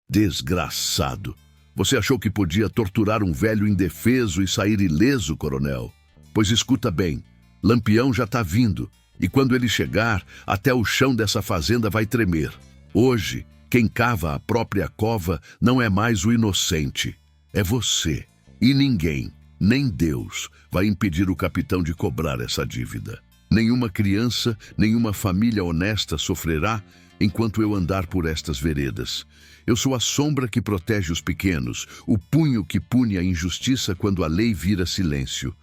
Desgraçado! Você achou que podia torturar um velho indefeso e sair ileso, coronel? Pois escuta bem, Lampião já tá vindo, e quando ele chegar, até o chão dessa fazenda vai tremer. Hoje, quem cava a própria cova não é mais o inocente, é você. E ninguém, nem Deus, vai impedir o capitão de cobrar essa dívida. Nenhuma criança, nenhuma família honesta sofrerá enquanto eu andar por estas veredas. Eu sou a sombra que protege os pequenos, o punho que pune a injustiça quando a lei vira silêncio.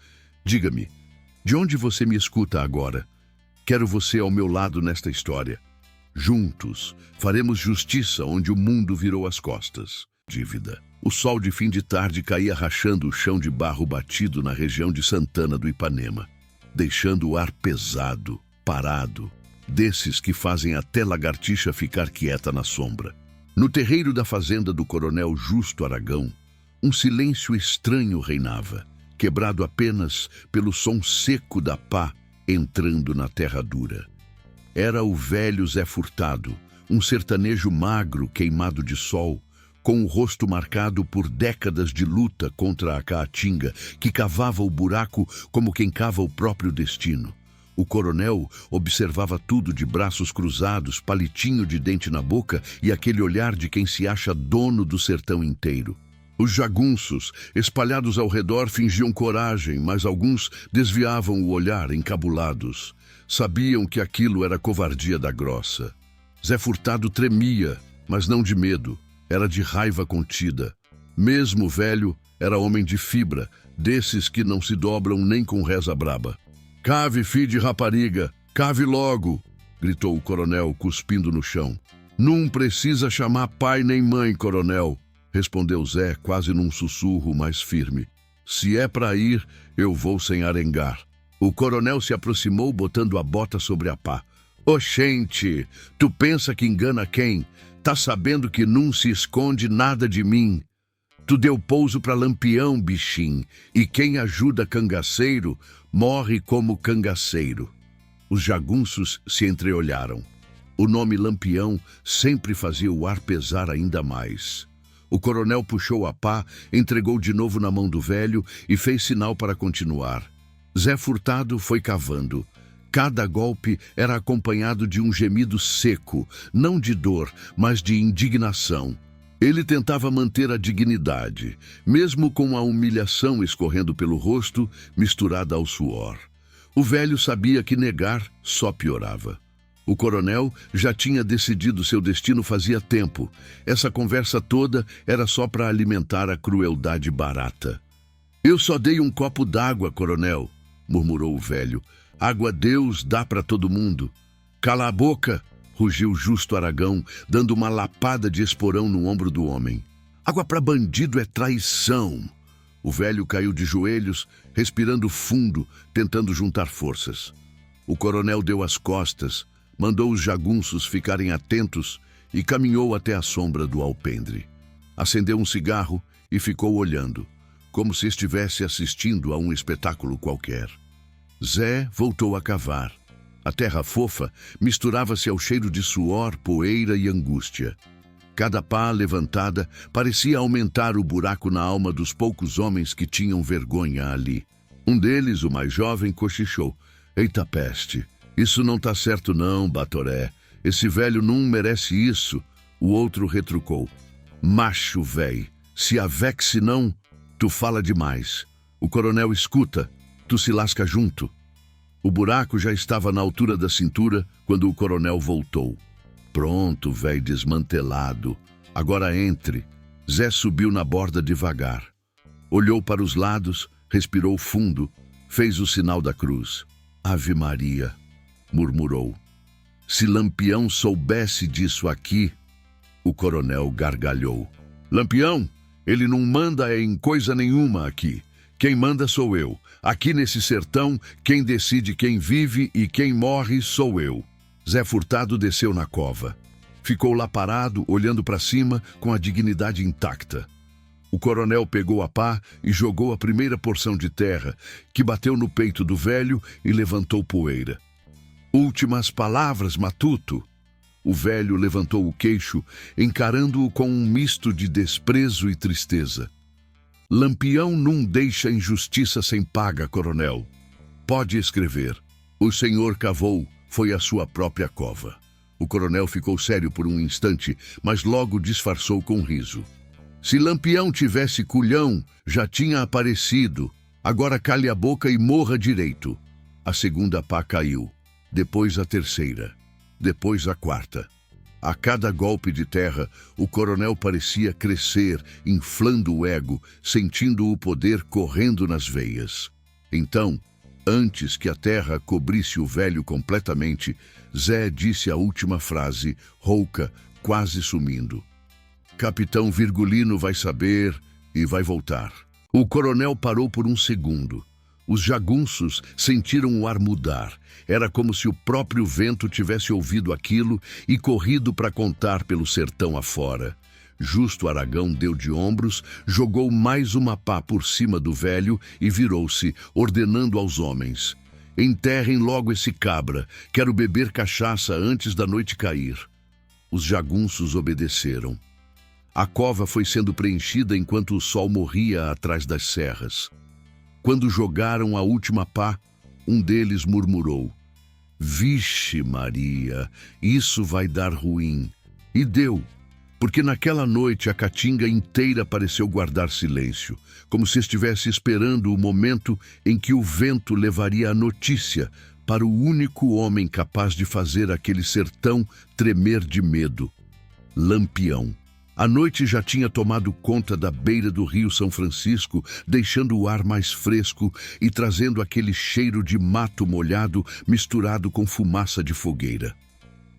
Diga-me, de onde você me escuta agora? Quero você ao meu lado nesta história. Juntos, faremos justiça onde o mundo virou as costas. Dívida. O sol de fim de tarde caía rachando o chão de barro batido na região de Santana do Ipanema, deixando o ar pesado, parado, desses que fazem até lagartixa ficar quieta na sombra. No terreiro da fazenda do coronel Justo Aragão, um silêncio estranho reinava, quebrado apenas pelo som seco da pá entrando na terra dura. Era o velho Zé Furtado, um sertanejo magro queimado de sol, com o rosto marcado por décadas de luta contra a caatinga, que cavava o buraco como quem cava o próprio destino. O coronel observava tudo de braços cruzados, palitinho de dente na boca e aquele olhar de quem se acha dono do sertão inteiro. Os jagunços, espalhados ao redor, fingiam coragem, mas alguns desviavam o olhar, encabulados. Sabiam que aquilo era covardia da grossa. Zé Furtado tremia, mas não de medo, era de raiva contida. Mesmo velho, era homem de fibra, desses que não se dobram nem com reza braba. "Cave, filho de rapariga, cave logo!" gritou o coronel, cuspindo no chão. "Não precisa chamar pai nem mãe, coronel", respondeu Zé, quase num sussurro mais firme. "Se é para ir, eu vou sem arengar." O coronel se aproximou, botando a bota sobre a pá. "Oxente, tu pensa que engana quem? Tá sabendo que não se esconde nada de mim. Tu deu pouso pra Lampião, bichinho, e quem ajuda cangaceiro, morre como cangaceiro." Os jagunços se entreolharam. O nome Lampião sempre fazia o ar pesar ainda mais. O coronel puxou a pá, entregou de novo na mão do velho e fez sinal para continuar. Zé Furtado foi cavando. Cada golpe era acompanhado de um gemido seco, não de dor, mas de indignação. Ele tentava manter a dignidade, mesmo com a humilhação escorrendo pelo rosto, misturada ao suor. O velho sabia que negar só piorava. O coronel já tinha decidido seu destino fazia tempo. Essa conversa toda era só para alimentar a crueldade barata. "Eu só dei um copo d'água, coronel", murmurou o velho. "Água Deus dá para todo mundo." "Cala a boca!" rugiu Justo Aragão, dando uma lapada de esporão no ombro do homem. "Água para bandido é traição." O velho caiu de joelhos, respirando fundo, tentando juntar forças. O coronel deu as costas, mandou os jagunços ficarem atentos e caminhou até a sombra do alpendre. Acendeu um cigarro e ficou olhando, como se estivesse assistindo a um espetáculo qualquer. Zé voltou a cavar. A terra fofa misturava-se ao cheiro de suor, poeira e angústia. Cada pá levantada parecia aumentar o buraco na alma dos poucos homens que tinham vergonha ali. Um deles, o mais jovem, cochichou. "Eita peste, isso não tá certo não, Batoré. Esse velho não merece isso." O outro retrucou. "Macho, véi, se avexe não, tu fala demais. O coronel escuta, tu se lasca junto." O buraco já estava na altura da cintura quando o coronel voltou. "Pronto, véi desmantelado. Agora entre." Zé subiu na borda devagar. Olhou para os lados, respirou fundo, fez o sinal da cruz. "Ave Maria", murmurou. "Se Lampião soubesse disso aqui..." O coronel gargalhou. "Lampião, ele não manda em coisa nenhuma aqui. Quem manda sou eu. Aqui nesse sertão, quem decide quem vive e quem morre sou eu." Zé Furtado desceu na cova. Ficou lá parado, olhando para cima, com a dignidade intacta. O coronel pegou a pá e jogou a primeira porção de terra, que bateu no peito do velho e levantou poeira. "Últimas palavras, matuto." O velho levantou o queixo, encarando-o com um misto de desprezo e tristeza. Lampião não deixa injustiça sem paga, coronel. Pode escrever. O senhor cavou, foi a sua própria cova. O coronel ficou sério por um instante, mas logo disfarçou com riso. Se Lampião tivesse culhão, já tinha aparecido. Agora cale a boca e morra direito. A segunda pá caiu, depois a terceira, depois a quarta. A cada golpe de terra, o coronel parecia crescer, inflando o ego, sentindo o poder correndo nas veias. Então, antes que a terra cobrisse o velho completamente, Zé disse a última frase, rouca, quase sumindo. Capitão Virgulino vai saber e vai voltar. O coronel parou por um segundo. Os jagunços sentiram o ar mudar. Era como se o próprio vento tivesse ouvido aquilo e corrido para contar pelo sertão afora. Justo Aragão deu de ombros, jogou mais uma pá por cima do velho e virou-se, ordenando aos homens: enterrem logo esse cabra, quero beber cachaça antes da noite cair. Os jagunços obedeceram. A cova foi sendo preenchida enquanto o sol morria atrás das serras. Quando jogaram a última pá, um deles murmurou: vixe Maria, isso vai dar ruim. E deu, porque naquela noite a caatinga inteira pareceu guardar silêncio, como se estivesse esperando o momento em que o vento levaria a notícia para o único homem capaz de fazer aquele sertão tremer de medo: Lampião. A noite já tinha tomado conta da beira do rio São Francisco, deixando o ar mais fresco e trazendo aquele cheiro de mato molhado misturado com fumaça de fogueira.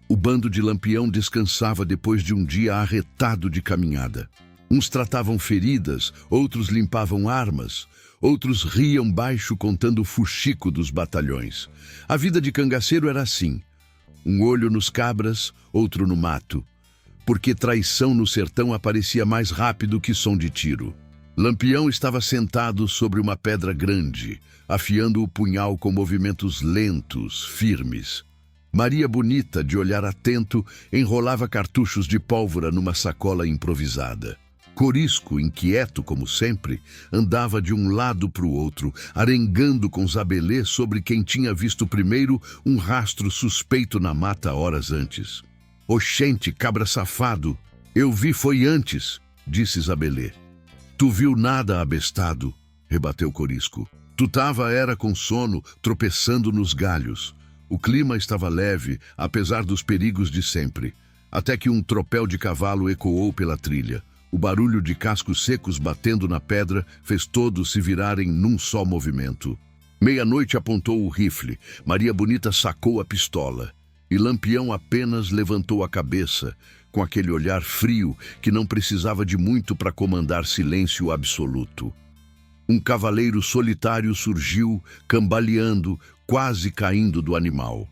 O bando de Lampião descansava depois de um dia arretado de caminhada. Uns tratavam feridas, outros limpavam armas, outros riam baixo contando o fuxico dos batalhões. A vida de cangaceiro era assim: um olho nos cabras, outro no mato. Porque traição no sertão aparecia mais rápido que som de tiro. Lampião estava sentado sobre uma pedra grande, afiando o punhal com movimentos lentos, firmes. Maria Bonita, de olhar atento, enrolava cartuchos de pólvora numa sacola improvisada. Corisco, inquieto como sempre, andava de um lado para o outro, arengando com Zabelê sobre quem tinha visto primeiro um rastro suspeito na mata horas antes. Oxente, cabra safado, eu vi foi antes, disse Zabelê. Tu viu nada, abestado, rebateu Corisco. Tu era com sono, tropeçando nos galhos. O clima estava leve, apesar dos perigos de sempre, até que um tropel de cavalo ecoou pela trilha. O barulho de cascos secos batendo na pedra fez todos se virarem num só movimento. Meia-noite apontou o rifle, Maria Bonita sacou a pistola. E Lampião apenas levantou a cabeça, com aquele olhar frio que não precisava de muito para comandar silêncio absoluto. Um cavaleiro solitário surgiu, cambaleando, quase caindo do animal.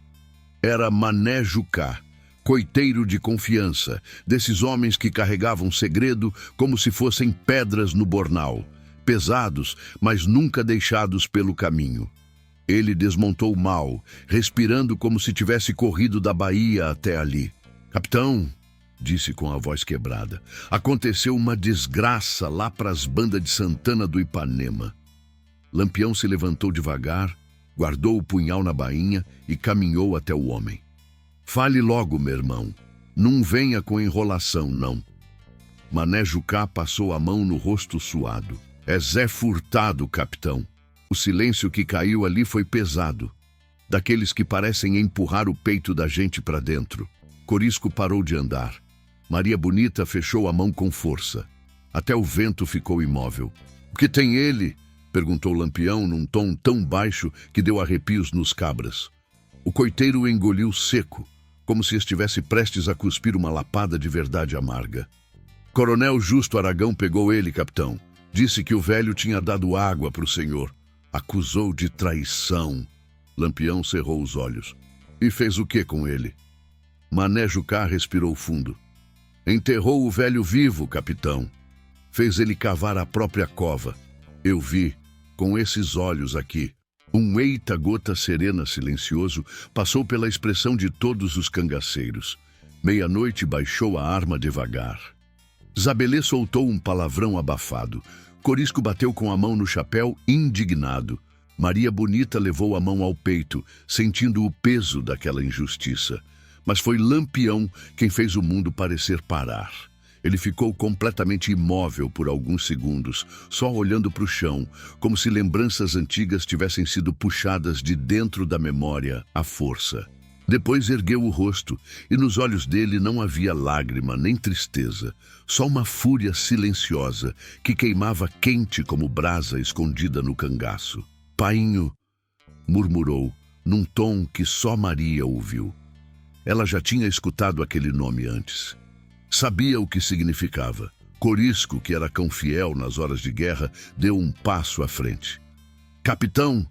Era Mané Jucá, coiteiro de confiança, desses homens que carregavam segredo como se fossem pedras no bornal, pesados, mas nunca deixados pelo caminho. Ele desmontou mal, respirando como se tivesse corrido da Bahia até ali. Capitão, disse com a voz quebrada, aconteceu uma desgraça lá para as bandas de Santana do Ipanema. Lampião se levantou devagar, guardou o punhal na bainha e caminhou até o homem. Fale logo, meu irmão. Não venha com enrolação, não. Mané Jucá passou a mão no rosto suado. É Zé Furtado, capitão. O silêncio que caiu ali foi pesado, daqueles que parecem empurrar o peito da gente para dentro. Corisco parou de andar. Maria Bonita fechou a mão com força. Até o vento ficou imóvel. O que tem ele? Perguntou Lampião num tom tão baixo que deu arrepios nos cabras. O coiteiro engoliu seco, como se estivesse prestes a cuspir uma lapada de verdade amarga. Coronel Justo Aragão pegou ele, capitão. Disse que o velho tinha dado água para o senhor. Acusou de traição. Lampião cerrou os olhos. E fez o que com ele? Mané Jucá respirou fundo. Enterrou o velho vivo, capitão. Fez ele cavar a própria cova. Eu vi, com esses olhos aqui. Um eita-gota serena silencioso passou pela expressão de todos os cangaceiros. Meia-noite baixou a arma devagar. Zabelê soltou um palavrão abafado. Corisco bateu com a mão no chapéu, indignado. Maria Bonita levou a mão ao peito, sentindo o peso daquela injustiça. Mas foi Lampião quem fez o mundo parecer parar. Ele ficou completamente imóvel por alguns segundos, só olhando para o chão, como se lembranças antigas tivessem sido puxadas de dentro da memória à força. Depois ergueu o rosto, e nos olhos dele não havia lágrima nem tristeza, só uma fúria silenciosa que queimava quente como brasa escondida no cangaço. "Painho", murmurou, num tom que só Maria ouviu. Ela já tinha escutado aquele nome antes. Sabia o que significava. Corisco, que era cão fiel nas horas de guerra, deu um passo à frente. "Capitão,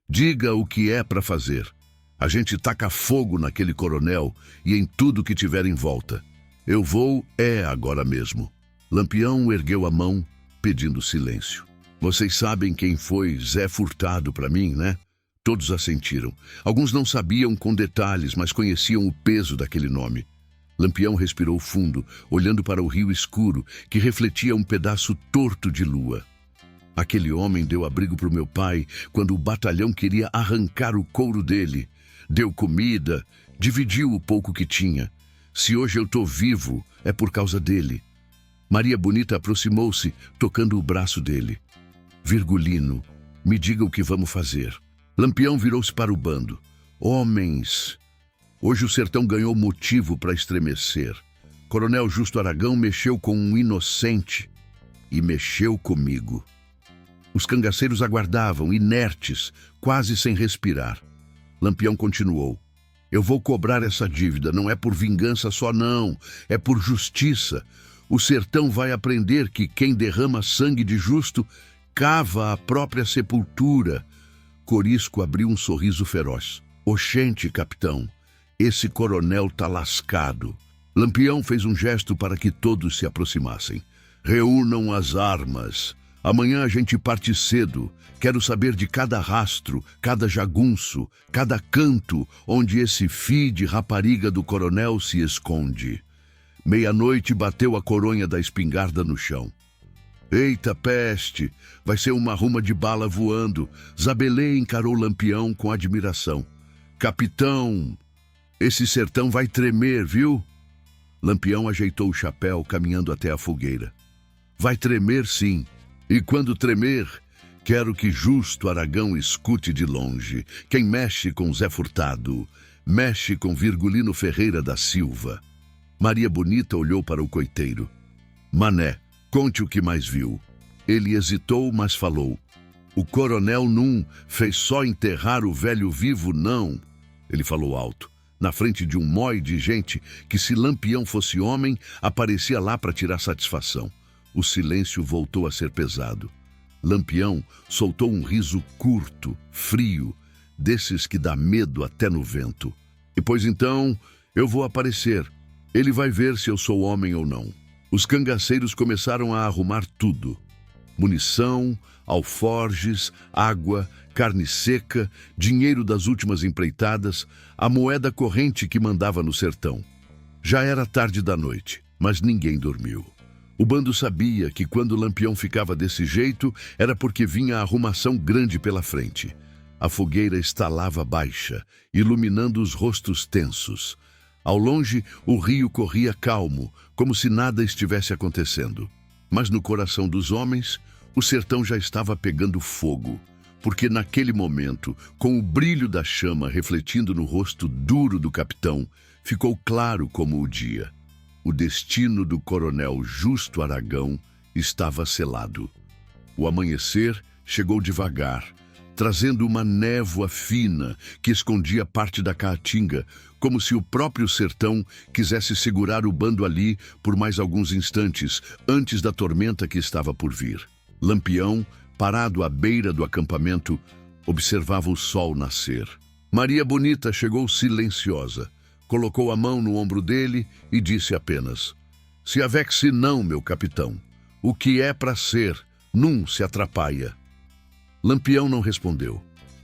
diga o que é para fazer. A gente taca fogo naquele coronel e em tudo que tiver em volta. Eu vou agora mesmo." Lampião ergueu a mão, pedindo silêncio. "Vocês sabem quem foi Zé Furtado para mim, né?" Todos assentiram. Alguns não sabiam com detalhes, mas conheciam o peso daquele nome. Lampião respirou fundo, olhando para o rio escuro, que refletia um pedaço torto de lua. "Aquele homem deu abrigo para o meu pai quando o batalhão queria arrancar o couro dele. Deu comida, dividiu o pouco que tinha. Se hoje eu estou vivo, é por causa dele." Maria Bonita aproximou-se, tocando o braço dele. "Virgulino, me diga o que vamos fazer." Lampião virou-se para o bando. "Homens, hoje o sertão ganhou motivo para estremecer. Coronel Justo Aragão mexeu com um inocente e mexeu comigo." Os cangaceiros aguardavam, inertes, quase sem respirar. Lampião continuou. "Eu vou cobrar essa dívida, não é por vingança só não, é por justiça. O sertão vai aprender que quem derrama sangue de justo cava a própria sepultura." Corisco abriu um sorriso feroz. "Oxente, capitão, esse coronel tá lascado." Lampião fez um gesto para que todos se aproximassem. "Reúnam as armas. Amanhã a gente parte cedo. Quero saber de cada rastro, cada jagunço, cada canto onde esse fi de rapariga do coronel se esconde." Meia-noite bateu a coronha da espingarda no chão. "Eita peste, vai ser uma ruma de bala voando." Zabelê encarou Lampião com admiração. "Capitão, esse sertão vai tremer, viu?" Lampião ajeitou o chapéu, caminhando até a fogueira. "Vai tremer sim, e quando tremer, quero que Justo Aragão escute de longe. Quem mexe com Zé Furtado, mexe com Virgulino Ferreira da Silva." Maria Bonita olhou para o coiteiro. "Mané, conte o que mais viu." Ele hesitou, mas falou. "O coronel não fez só enterrar o velho vivo, não." Ele falou alto, na frente de um mói de gente que, se Lampião fosse homem, aparecia lá para tirar satisfação. O silêncio voltou a ser pesado. Lampião soltou um riso curto, frio, desses que dá medo até no vento. "E pois então, eu vou aparecer. Ele vai ver se eu sou homem ou não." Os cangaceiros começaram a arrumar tudo. Munição, alforjes, água, carne seca, dinheiro das últimas empreitadas, a moeda corrente que mandava no sertão. Já era tarde da noite, mas ninguém dormiu. O bando sabia que quando Lampião ficava desse jeito, era porque vinha a arrumação grande pela frente. A fogueira estalava baixa, iluminando os rostos tensos. Ao longe, o rio corria calmo, como se nada estivesse acontecendo. Mas no coração dos homens, o sertão já estava pegando fogo, porque naquele momento, com o brilho da chama refletindo no rosto duro do capitão, ficou claro como o dia. O destino do coronel Justo Aragão estava selado. O amanhecer chegou devagar, trazendo uma névoa fina que escondia parte da caatinga, como se o próprio sertão quisesse segurar o bando ali por mais alguns instantes, antes da tormenta que estava por vir. Lampião, parado à beira do acampamento, observava o sol nascer. Maria Bonita chegou silenciosa, colocou a mão no ombro dele e disse apenas: "Se avexe não, meu capitão. O que é para ser, num se atrapalha." Lampião não respondeu.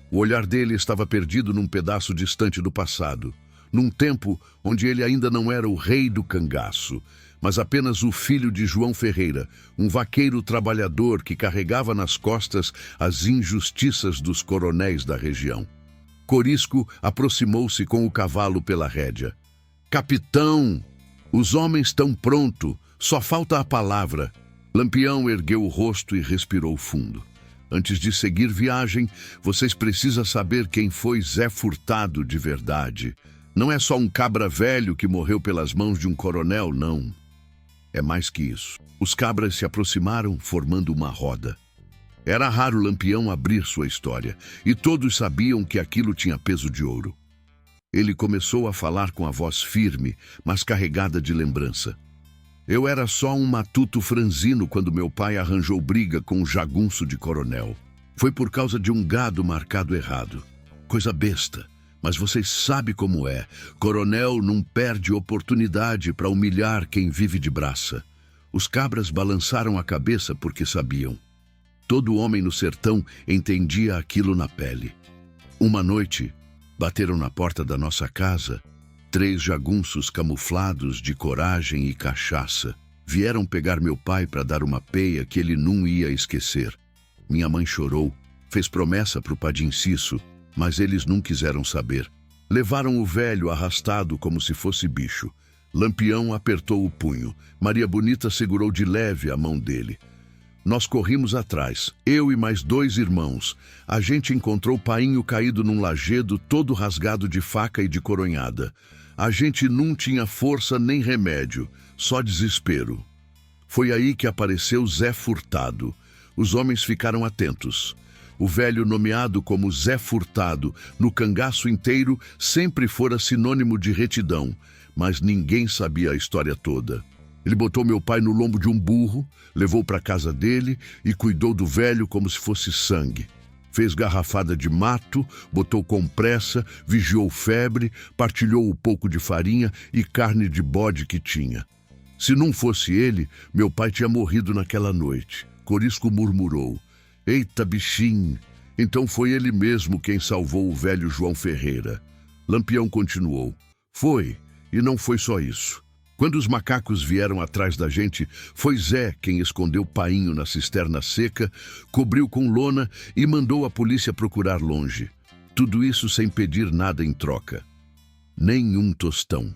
O olhar dele estava perdido num pedaço distante do passado, num tempo onde ele ainda não era o rei do cangaço, mas apenas o filho de João Ferreira, um vaqueiro trabalhador que carregava nas costas as injustiças dos coronéis da região. Corisco aproximou-se com o cavalo pela rédea. "Capitão, os homens estão prontos, só falta a palavra." Lampião ergueu o rosto e respirou fundo. "Antes de seguir viagem, vocês precisam saber quem foi Zé Furtado de verdade. Não é só um cabra velho que morreu pelas mãos de um coronel, não. É mais que isso." Os cabras se aproximaram, formando uma roda. Era raro Lampião abrir sua história, e todos sabiam que aquilo tinha peso de ouro. Ele começou a falar com a voz firme, mas carregada de lembrança. "Eu era só um matuto franzino quando meu pai arranjou briga com um jagunço de coronel. Foi por causa de um gado marcado errado. Coisa besta, mas vocês sabem como é. Coronel não perde oportunidade para humilhar quem vive de braça." Os cabras balançaram a cabeça porque sabiam. Todo homem no sertão entendia aquilo na pele. Uma noite, bateram na porta da nossa casa 3 jagunços camuflados de coragem e cachaça. Vieram pegar meu pai para dar uma peia que ele não ia esquecer. Minha mãe chorou, fez promessa para o Padinciço, mas eles não quiseram saber. Levaram o velho arrastado como se fosse bicho. Lampião apertou o punho. Maria Bonita segurou de leve a mão dele. Nós corrimos atrás, eu e mais 2 irmãos. A gente encontrou o painho caído num lajedo todo rasgado de faca e de coronhada. A gente não tinha força nem remédio, só desespero. Foi aí que apareceu Zé Furtado. Os homens ficaram atentos. O velho, nomeado como Zé Furtado, no cangaço inteiro, sempre fora sinônimo de retidão, mas ninguém sabia a história toda. Ele botou meu pai no lombo de um burro, levou para casa dele e cuidou do velho como se fosse sangue. Fez garrafada de mato, botou compressa, vigiou febre, partilhou o pouco de farinha e carne de bode que tinha. Se não fosse ele, meu pai tinha morrido naquela noite. Corisco murmurou. "Eita, bichinho!" Então foi ele mesmo quem salvou o velho João Ferreira. Lampião continuou. "Foi, e não foi só isso. Quando os macacos vieram atrás da gente, foi Zé quem escondeu o painho na cisterna seca, cobriu com lona e mandou a polícia procurar longe. Tudo isso sem pedir nada em troca. Nenhum tostão.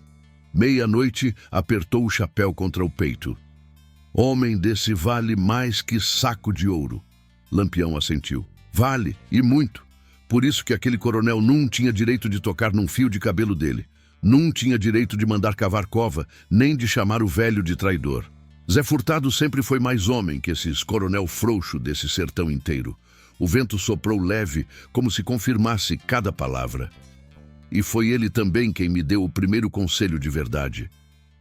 Meia-noite, apertou o chapéu contra o peito. Homem desse vale mais que saco de ouro." Lampião assentiu. "Vale, e muito. Por isso que aquele coronel não tinha direito de tocar num fio de cabelo dele. Não tinha direito de mandar cavar cova, nem de chamar o velho de traidor. Zé Furtado sempre foi mais homem que esses coronel frouxo desse sertão inteiro. O vento soprou leve, como se confirmasse cada palavra. E foi ele também quem me deu o primeiro conselho de verdade.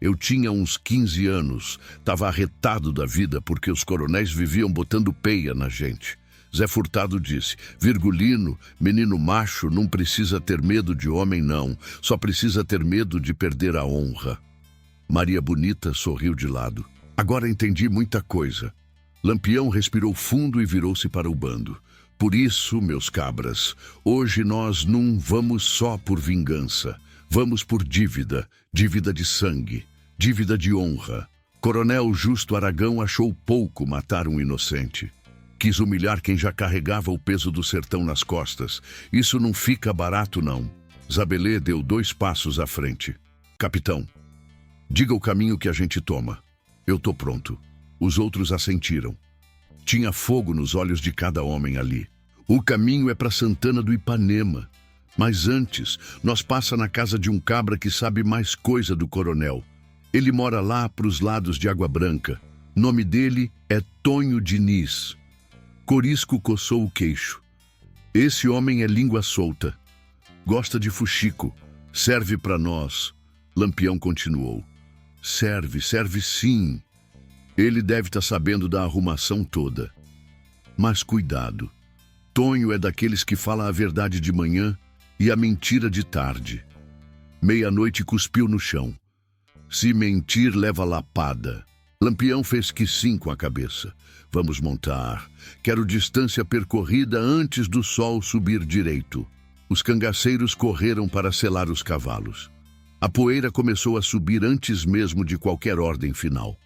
Eu tinha uns 15 anos, estava arretado da vida porque os coronéis viviam botando peia na gente. Zé Furtado disse: "Virgulino, menino macho, não precisa ter medo de homem, não. Só precisa ter medo de perder a honra." Maria Bonita sorriu de lado. "Agora entendi muita coisa." Lampião respirou fundo e virou-se para o bando. "Por isso, meus cabras, hoje nós não vamos só por vingança. Vamos por dívida, dívida de sangue, dívida de honra. Coronel Justo Aragão achou pouco matar um inocente. Quis humilhar quem já carregava o peso do sertão nas costas. Isso não fica barato, não." Zabelê deu 2 passos à frente. "Capitão, diga o caminho que a gente toma. Eu tô pronto." Os outros assentiram. Tinha fogo nos olhos de cada homem ali. "O caminho é para Santana do Ipanema. Mas antes, nós passa na casa de um cabra que sabe mais coisa do coronel. Ele mora lá pros lados de Água Branca. Nome dele é Tonho Diniz." Corisco coçou o queixo. "Esse homem é língua solta. Gosta de fuxico. Serve para nós." Lampião continuou. Serve sim. Ele deve estar sabendo da arrumação toda. Mas cuidado. Tonho é daqueles que fala a verdade de manhã e a mentira de tarde." Meia-noite cuspiu no chão. "Se mentir, leva lapada." Lampião fez que sim com a cabeça. "Vamos montar. Quero distância percorrida antes do sol subir direito." Os cangaceiros correram para selar os cavalos. A poeira começou a subir antes mesmo de qualquer ordem final.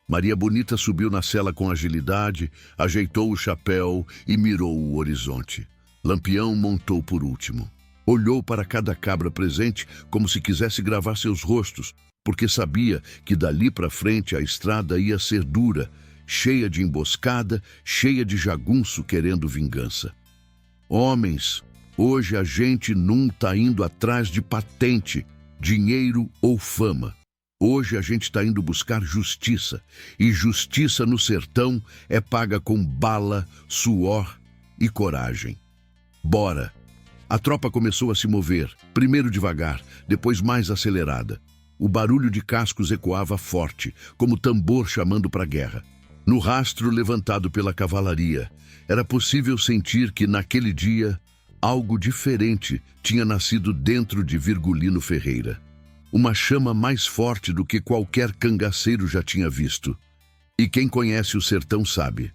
Maria Bonita subiu na cela com agilidade, ajeitou o chapéu e mirou o horizonte. Lampião montou por último. Olhou para cada cabra presente como se quisesse gravar seus rostos, porque sabia que dali para frente a estrada ia ser dura, cheia de emboscada, cheia de jagunço querendo vingança. Homens, hoje a gente não está indo atrás de patente, dinheiro ou fama. Hoje a gente está indo buscar justiça, e justiça no sertão é paga com bala, suor e coragem. Bora! A tropa começou a se mover, primeiro devagar, depois mais acelerada. O barulho de cascos ecoava forte, como tambor chamando para a guerra. No rastro levantado pela cavalaria, era possível sentir que naquele dia algo diferente tinha nascido dentro de Virgulino Ferreira. Uma chama mais forte do que qualquer cangaceiro já tinha visto. E quem conhece o sertão sabe,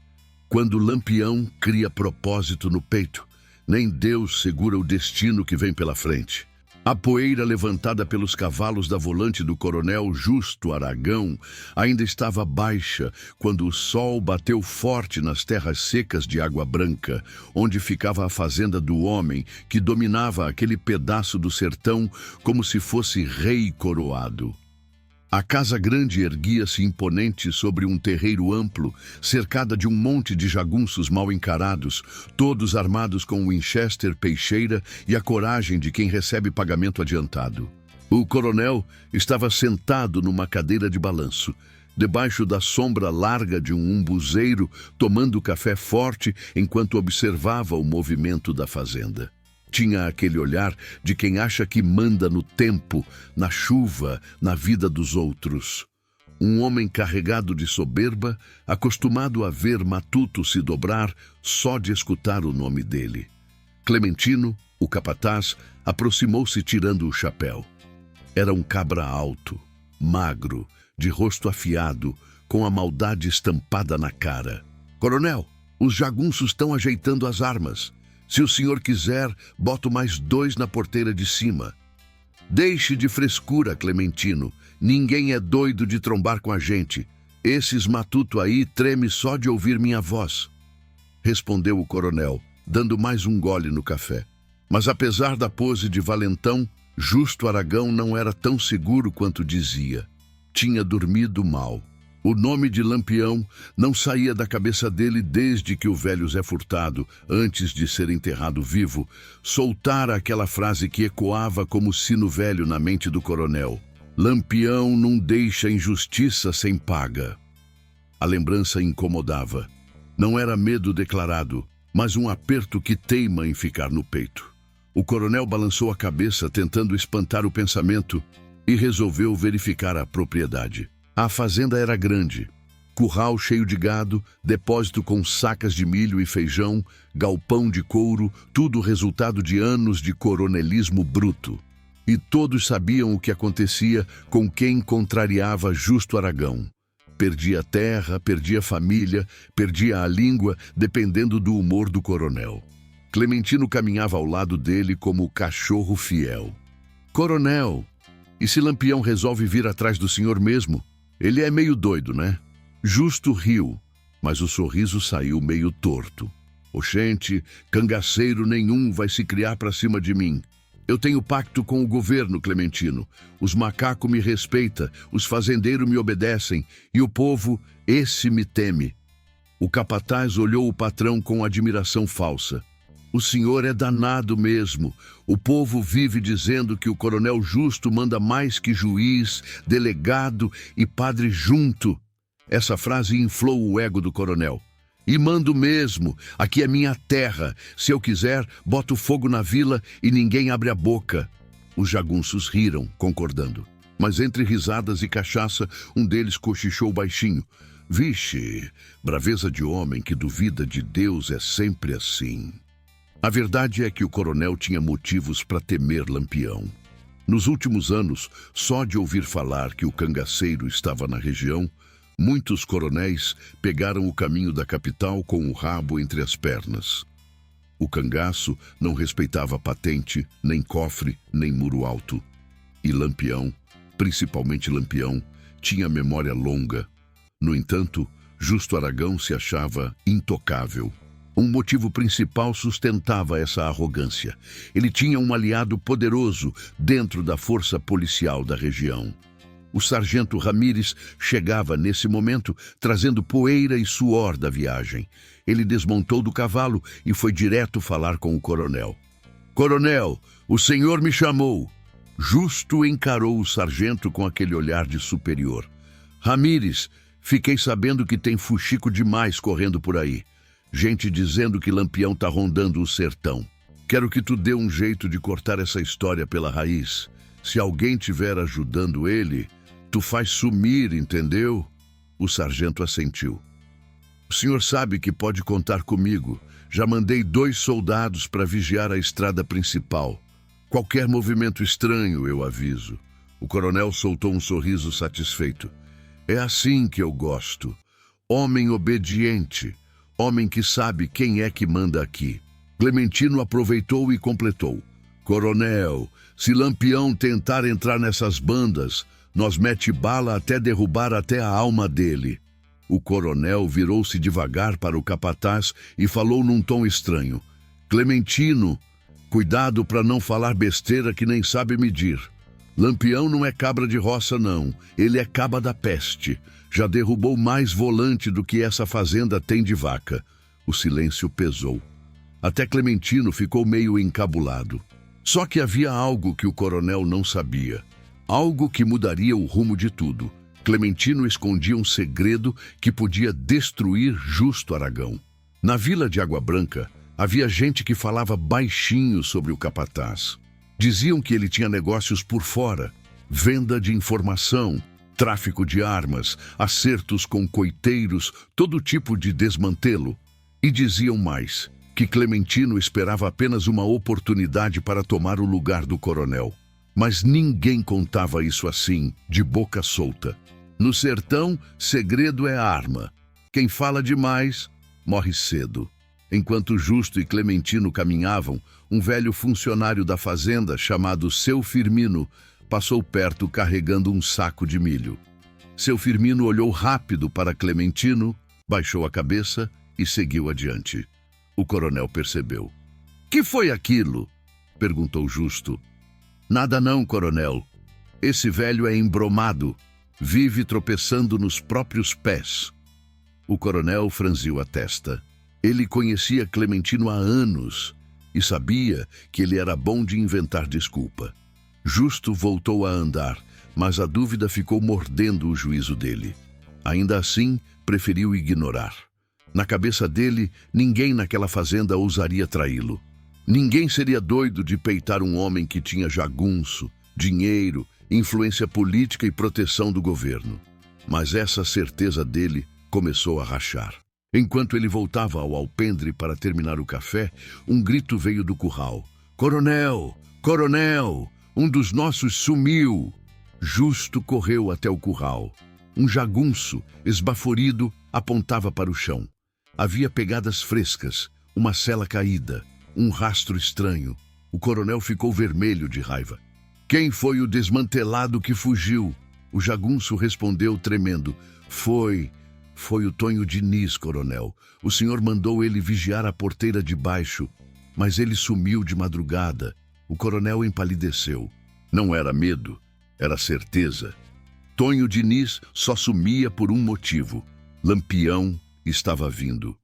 quando Lampião cria propósito no peito, nem Deus segura o destino que vem pela frente. A poeira levantada pelos cavalos da volante do coronel Justo Aragão ainda estava baixa quando o sol bateu forte nas terras secas de Água Branca, onde ficava a fazenda do homem que dominava aquele pedaço do sertão como se fosse rei coroado. A casa grande erguia-se imponente sobre um terreiro amplo, cercada de um monte de jagunços mal encarados, todos armados com Winchester, peixeira e a coragem de quem recebe pagamento adiantado. O coronel estava sentado numa cadeira de balanço, debaixo da sombra larga de um umbuzeiro, tomando café forte enquanto observava o movimento da fazenda. Tinha aquele olhar de quem acha que manda no tempo, na chuva, na vida dos outros. Um homem carregado de soberba, acostumado a ver Matuto se dobrar só de escutar o nome dele. Clementino, o capataz, aproximou-se tirando o chapéu. Era um cabra alto, magro, de rosto afiado, com a maldade estampada na cara. "Coronel, os jagunços estão ajeitando as armas. Se o senhor quiser, boto mais 2 na porteira de cima." "Deixe de frescura, Clementino. Ninguém é doido de trombar com a gente. Esses matuto aí treme só de ouvir minha voz", respondeu o coronel, dando mais um gole no café. Mas apesar da pose de valentão, Justo Aragão não era tão seguro quanto dizia. Tinha dormido mal. O nome de Lampião não saía da cabeça dele desde que o velho Zé Furtado, antes de ser enterrado vivo, soltara aquela frase que ecoava como sino velho na mente do coronel: "Lampião não deixa injustiça sem paga." A lembrança incomodava. Não era medo declarado, mas um aperto que teima em ficar no peito. O coronel balançou a cabeça tentando espantar o pensamento e resolveu verificar a propriedade. A fazenda era grande. Curral cheio de gado, depósito com sacas de milho e feijão, galpão de couro, tudo resultado de anos de coronelismo bruto. E todos sabiam o que acontecia com quem contrariava Justo Aragão. Perdia terra, perdia família, perdia a língua, dependendo do humor do coronel. Clementino caminhava ao lado dele como cachorro fiel. "Coronel, e se Lampião resolve vir atrás do senhor mesmo? Ele é meio doido, né?" Justo riu, mas o sorriso saiu meio torto. "Oxente, cangaceiro nenhum vai se criar para cima de mim. Eu tenho pacto com o governo, Clementino. Os macacos me respeitam, os fazendeiros me obedecem, e o povo, esse me teme." O capataz olhou o patrão com admiração falsa. "O senhor é danado mesmo. O povo vive dizendo que o coronel Justo manda mais que juiz, delegado e padre junto." Essa frase inflou o ego do coronel. "E mando mesmo. Aqui é minha terra. Se eu quiser, boto fogo na vila e ninguém abre a boca." Os jagunços riram, concordando. Mas entre risadas e cachaça, um deles cochichou baixinho: "Vixe, braveza de homem que duvida de Deus é sempre assim." A verdade é que o coronel tinha motivos para temer Lampião. Nos últimos anos, só de ouvir falar que o cangaceiro estava na região, muitos coronéis pegaram o caminho da capital com o rabo entre as pernas. O cangaço não respeitava patente, nem cofre, nem muro alto. E Lampião, principalmente Lampião, tinha memória longa. No entanto, Justo Aragão se achava intocável. Um motivo principal sustentava essa arrogância. Ele tinha um aliado poderoso dentro da força policial da região. O sargento Ramírez chegava nesse momento trazendo poeira e suor da viagem. Ele desmontou do cavalo e foi direto falar com o coronel. "Coronel, o senhor me chamou." Justo encarou o sargento com aquele olhar de superior. "Ramírez, fiquei sabendo que tem fuxico demais correndo por aí. Gente dizendo que Lampião tá rondando o sertão. Quero que tu dê um jeito de cortar essa história pela raiz. Se alguém tiver ajudando ele, tu faz sumir, entendeu?" O sargento assentiu. "O senhor sabe que pode contar comigo. Já mandei 2 soldados para vigiar a estrada principal. Qualquer movimento estranho, eu aviso." O coronel soltou um sorriso satisfeito. "É assim que eu gosto. Homem obediente. Homem que sabe quem é que manda aqui." Clementino aproveitou e completou. "Coronel, se Lampião tentar entrar nessas bandas, nós mete bala até derrubar até a alma dele." O coronel virou-se devagar para o capataz e falou num tom estranho. "Clementino, cuidado para não falar besteira que nem sabe medir. Lampião não é cabra de roça, não. Ele é caba da peste. Já derrubou mais volante do que essa fazenda tem de vaca." O silêncio pesou. Até Clementino ficou meio encabulado. Só que havia algo que o coronel não sabia. Algo que mudaria o rumo de tudo. Clementino escondia um segredo que podia destruir Justo Aragão. Na vila de Água Branca, havia gente que falava baixinho sobre o capataz. Diziam que ele tinha negócios por fora, venda de informação, tráfico de armas, acertos com coiteiros, todo tipo de desmantelo. E diziam mais, que Clementino esperava apenas uma oportunidade para tomar o lugar do coronel. Mas ninguém contava isso assim, de boca solta. No sertão, segredo é arma. Quem fala demais, morre cedo. Enquanto Justo e Clementino caminhavam, um velho funcionário da fazenda, chamado Seu Firmino, passou perto carregando um saco de milho. Seu Firmino olhou rápido para Clementino, baixou a cabeça e seguiu adiante. O coronel percebeu. "Que foi aquilo?" perguntou Justo. "Nada não, coronel. Esse velho é embromado. Vive tropeçando nos próprios pés." O coronel franziu a testa. Ele conhecia Clementino há anos e sabia que ele era bom de inventar desculpa. Justo voltou a andar, mas a dúvida ficou mordendo o juízo dele. Ainda assim, preferiu ignorar. Na cabeça dele, ninguém naquela fazenda ousaria traí-lo. Ninguém seria doido de peitar um homem que tinha jagunço, dinheiro, influência política e proteção do governo. Mas essa certeza dele começou a rachar. Enquanto ele voltava ao alpendre para terminar o café, um grito veio do curral. "Coronel! Coronel! Um dos nossos sumiu!" Justo correu até o curral. Um jagunço, esbaforido, apontava para o chão. Havia pegadas frescas, uma sela caída, um rastro estranho. O coronel ficou vermelho de raiva. "Quem foi o desmantelado que fugiu?" O jagunço respondeu tremendo. Foi o Tonho Diniz, coronel. O senhor mandou ele vigiar a porteira de baixo, mas ele sumiu de madrugada." O coronel empalideceu. Não era medo, era certeza. Tonho Diniz só sumia por um motivo. Lampião estava vindo.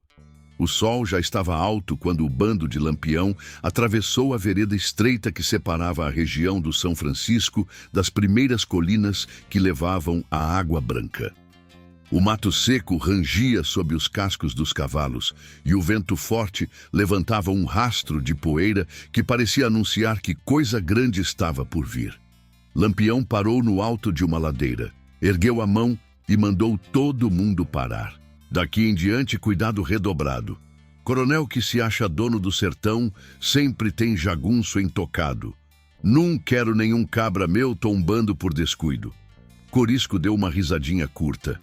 O sol já estava alto quando o bando de Lampião atravessou a vereda estreita que separava a região do São Francisco das primeiras colinas que levavam à Água Branca. O mato seco rangia sob os cascos dos cavalos e o vento forte levantava um rastro de poeira que parecia anunciar que coisa grande estava por vir. Lampião parou no alto de uma ladeira, ergueu a mão e mandou todo mundo parar. Daqui em diante, cuidado redobrado. Coronel que se acha dono do sertão sempre tem jagunço intocado. Não quero nenhum cabra meu tombando por descuido. Corisco deu uma risadinha curta.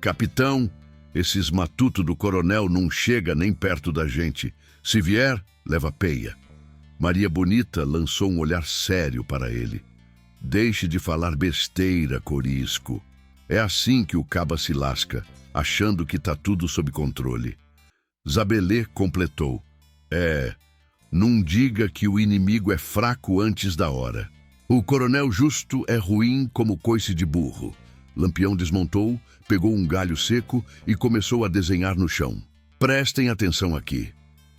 Capitão, esses matuto do coronel não chega nem perto da gente. Se vier, leva peia. Maria Bonita lançou um olhar sério para ele. Deixe de falar besteira, Corisco. É assim que o caba se lasca, achando que tá tudo sob controle. Zabelê completou. Não diga que o inimigo é fraco antes da hora. O coronel Justo é ruim como coice de burro. Lampião desmontou, pegou um galho seco e começou a desenhar no chão. Prestem atenção aqui.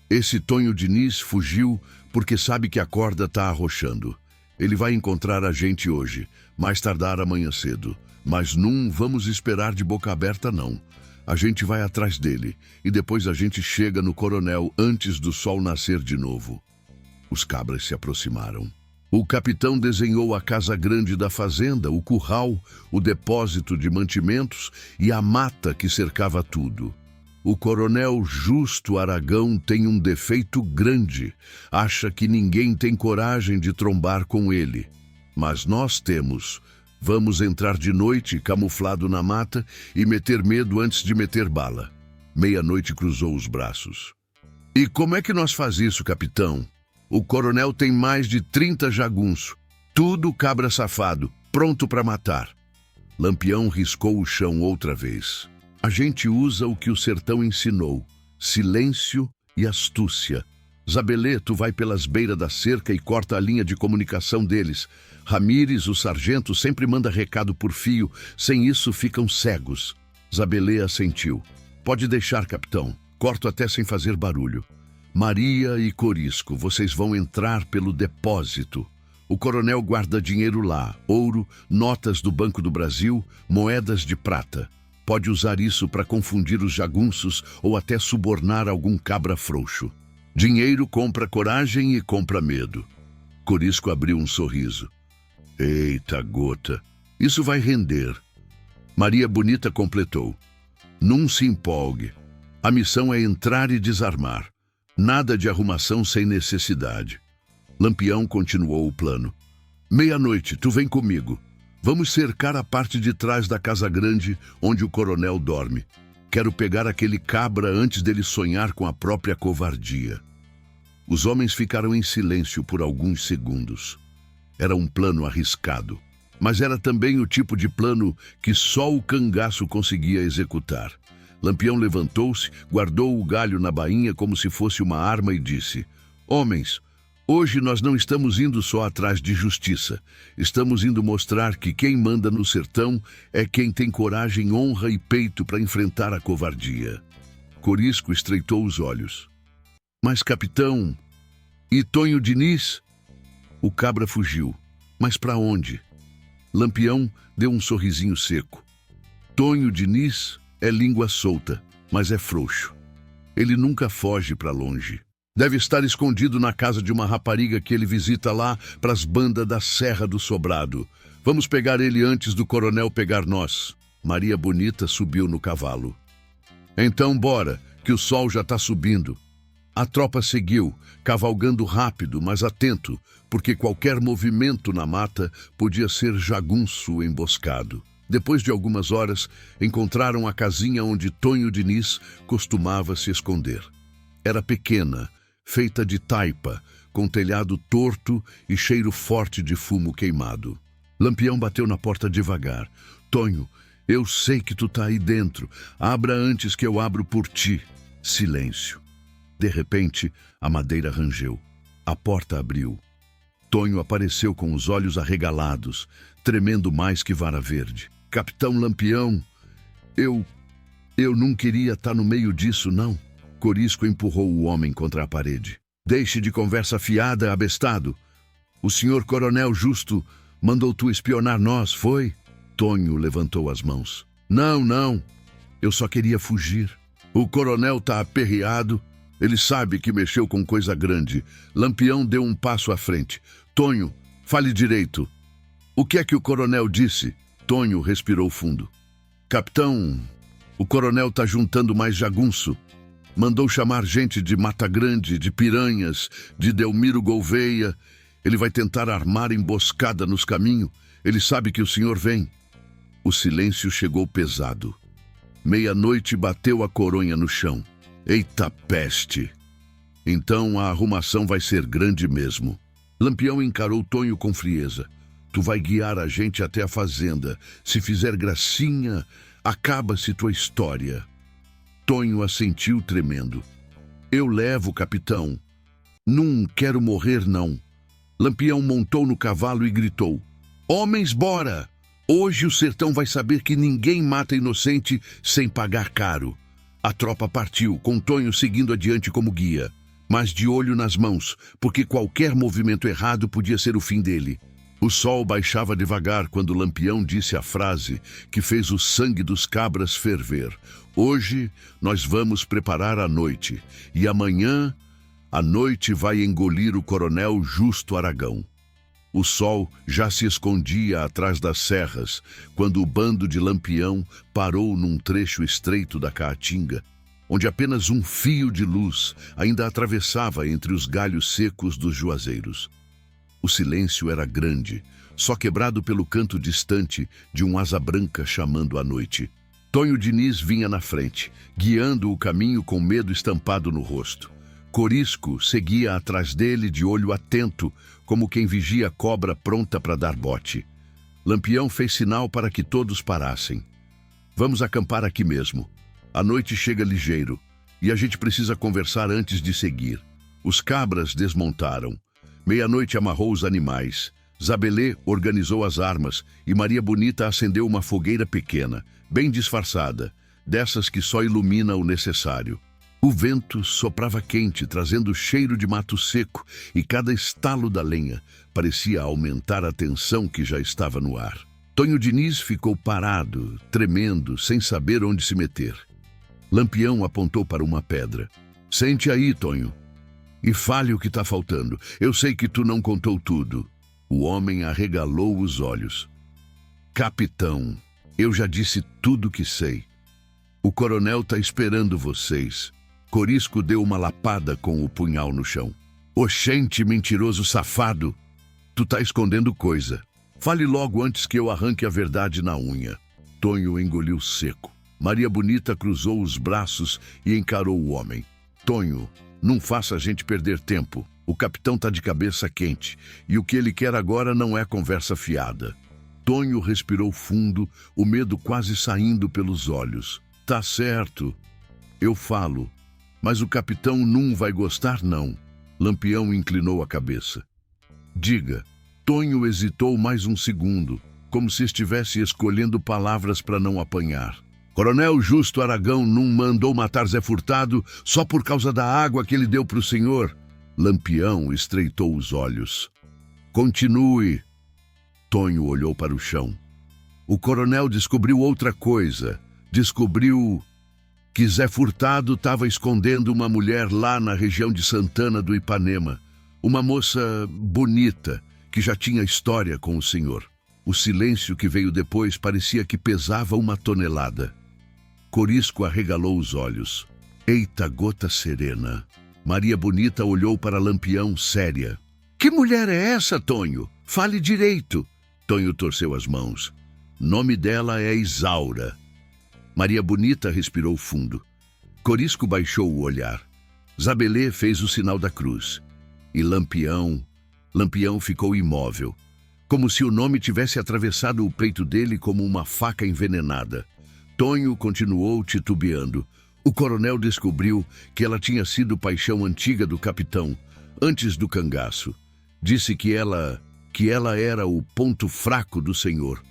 Esse Tonho Diniz fugiu porque sabe que a corda tá arrochando. Ele vai encontrar a gente hoje, mais tardar amanhã cedo. Mas não vamos esperar de boca aberta, não. A gente vai atrás dele e depois a gente chega no coronel antes do sol nascer de novo. Os cabras se aproximaram. O capitão desenhou a casa grande da fazenda, o curral, o depósito de mantimentos e a mata que cercava tudo. O coronel Justo Aragão tem um defeito grande. Acha que ninguém tem coragem de trombar com ele. Mas nós temos. Vamos entrar de noite, camuflado na mata, e meter medo antes de meter bala. Meia-noite cruzou os braços. E como é que nós faz isso, capitão? O coronel tem mais de 30 jagunços. Tudo cabra safado, pronto para matar. Lampião riscou o chão outra vez. A gente usa o que o sertão ensinou. Silêncio e astúcia. Zabelê, tu vai pelas beiras da cerca e corta a linha de comunicação deles. Ramires, o sargento, sempre manda recado por fio. Sem isso, ficam cegos. Zabelê assentiu. Pode deixar, capitão. Corto até sem fazer barulho. Maria e Corisco, vocês vão entrar pelo depósito. O coronel guarda dinheiro lá. Ouro, notas do Banco do Brasil, moedas de prata. Pode usar isso para confundir os jagunços ou até subornar algum cabra frouxo. Dinheiro compra coragem e compra medo. Corisco abriu um sorriso. Eita gota, isso vai render. Maria Bonita completou. Não se empolgue. A missão é entrar e desarmar. Nada de arrumação sem necessidade. Lampião continuou o plano. Meia-noite, tu vem comigo. Vamos cercar a parte de trás da casa grande onde o coronel dorme. Quero pegar aquele cabra antes dele sonhar com a própria covardia. Os homens ficaram em silêncio por alguns segundos. Era um plano arriscado, mas era também o tipo de plano que só o cangaço conseguia executar. Lampião levantou-se, guardou o galho na bainha como se fosse uma arma e disse: Homens, hoje nós não estamos indo só atrás de justiça. Estamos indo mostrar que quem manda no sertão é quem tem coragem, honra e peito para enfrentar a covardia. Corisco estreitou os olhos. Mas, capitão, e Tonho Diniz? O cabra fugiu. Mas para onde? Lampião deu um sorrisinho seco. Tonho Diniz é língua solta, mas é frouxo. Ele nunca foge para longe. Deve estar escondido na casa de uma rapariga que ele visita lá para as bandas da Serra do Sobrado. Vamos pegar ele antes do coronel pegar nós. Maria Bonita subiu no cavalo. Então bora, que o sol já está subindo. A tropa seguiu, cavalgando rápido, mas atento, porque qualquer movimento na mata podia ser jagunço emboscado. Depois de algumas horas, encontraram a casinha onde Tonho Diniz costumava se esconder. Era pequena, feita de taipa, com telhado torto e cheiro forte de fumo queimado. Lampião bateu na porta devagar. Tonho, eu sei que tu tá aí dentro. Abra antes que eu abro por ti. Silêncio. De repente, a madeira rangeu. A porta abriu. Tonho apareceu com os olhos arregalados, tremendo mais que vara verde. Capitão Lampião, eu não queria estar no meio disso, não. Corisco empurrou o homem contra a parede. Deixe de conversa fiada, abestado. O senhor coronel Justo mandou tu espionar nós, foi? Tonho levantou as mãos. Não. Eu só queria fugir. O coronel tá aperreado. Ele sabe que mexeu com coisa grande. Lampião deu um passo à frente. Tonho, fale direito. O que é que o coronel disse? Tonho respirou fundo. Capitão, o coronel tá juntando mais jagunço. Mandou chamar gente de Mata Grande, de Piranhas, de Delmiro Gouveia. Ele vai tentar armar emboscada nos caminhos. Ele sabe que o senhor vem. O silêncio chegou pesado. Meia-noite bateu a coronha no chão. Eita peste! Então a arrumação vai ser grande mesmo. Lampião encarou Tonho com frieza. Tu vai guiar a gente até a fazenda. Se fizer gracinha, acaba-se tua história. Tonho assentiu tremendo. Eu levo, capitão. Não quero morrer, não. Lampião montou no cavalo e gritou: Homens, bora! Hoje o sertão vai saber que ninguém mata inocente sem pagar caro. A tropa partiu, com Tonho seguindo adiante como guia, mas de olho nas mãos, porque qualquer movimento errado podia ser o fim dele. O sol baixava devagar quando Lampião disse a frase que fez o sangue dos cabras ferver. Hoje nós vamos preparar a noite, e amanhã a noite vai engolir o coronel Justo Aragão. O sol já se escondia atrás das serras, quando o bando de Lampião parou num trecho estreito da Caatinga, onde apenas um fio de luz ainda atravessava entre os galhos secos dos juazeiros. O silêncio era grande, só quebrado pelo canto distante de um asa branca chamando a noite. Tonho Diniz vinha na frente, guiando o caminho com medo estampado no rosto. Corisco seguia atrás dele de olho atento, como quem vigia a cobra pronta para dar bote. Lampião fez sinal para que todos parassem. Vamos acampar aqui mesmo. A noite chega ligeiro, e a gente precisa conversar antes de seguir. Os cabras desmontaram. Meia-noite amarrou os animais. Zabelê organizou as armas e Maria Bonita acendeu uma fogueira pequena, bem disfarçada, dessas que só ilumina o necessário. O vento soprava quente, trazendo cheiro de mato seco, e cada estalo da lenha parecia aumentar a tensão que já estava no ar. Tonho Diniz ficou parado, tremendo, sem saber onde se meter. Lampião apontou para uma pedra. Sente aí, Tonho, e fale o que está faltando. Eu sei que tu não contou tudo. O homem arregalou os olhos. Capitão, eu já disse tudo o que sei. O coronel está esperando vocês. Corisco deu uma lapada com o punhal no chão. Oxente, mentiroso safado. Tu tá escondendo coisa. Fale logo antes que eu arranque a verdade na unha. Tonho engoliu seco. Maria Bonita cruzou os braços e encarou o homem. Tonho, não faça a gente perder tempo. O capitão tá de cabeça quente, e o que ele quer agora não é conversa fiada. Tonho respirou fundo, o medo quase saindo pelos olhos. Tá certo, eu falo, mas o capitão não vai gostar, não. Lampião inclinou a cabeça. Diga. Tonho hesitou mais um segundo, como se estivesse escolhendo palavras para não apanhar. Coronel Justo Aragão não mandou matar Zé Furtado só por causa da água que ele deu para o senhor? Lampião estreitou os olhos. Continue. Tonho olhou para o chão. O coronel descobriu outra coisa. Descobriu que Zé Furtado estava escondendo uma mulher lá na região de Santana do Ipanema. Uma moça bonita, que já tinha história com o senhor. O silêncio que veio depois parecia que pesava uma tonelada. Corisco arregalou os olhos. Eita, gota serena. Maria Bonita olhou para Lampião séria. Que mulher é essa, Tonho? Fale direito. Tonho torceu as mãos. Nome dela é Isaura. Maria Bonita respirou fundo. Corisco baixou o olhar. Zabelê fez o sinal da cruz. E Lampião ficou imóvel, como se o nome tivesse atravessado o peito dele como uma faca envenenada. Tonho continuou titubeando. O coronel descobriu que ela tinha sido paixão antiga do capitão, antes do cangaço. Disse que ela era o ponto fraco do senhor.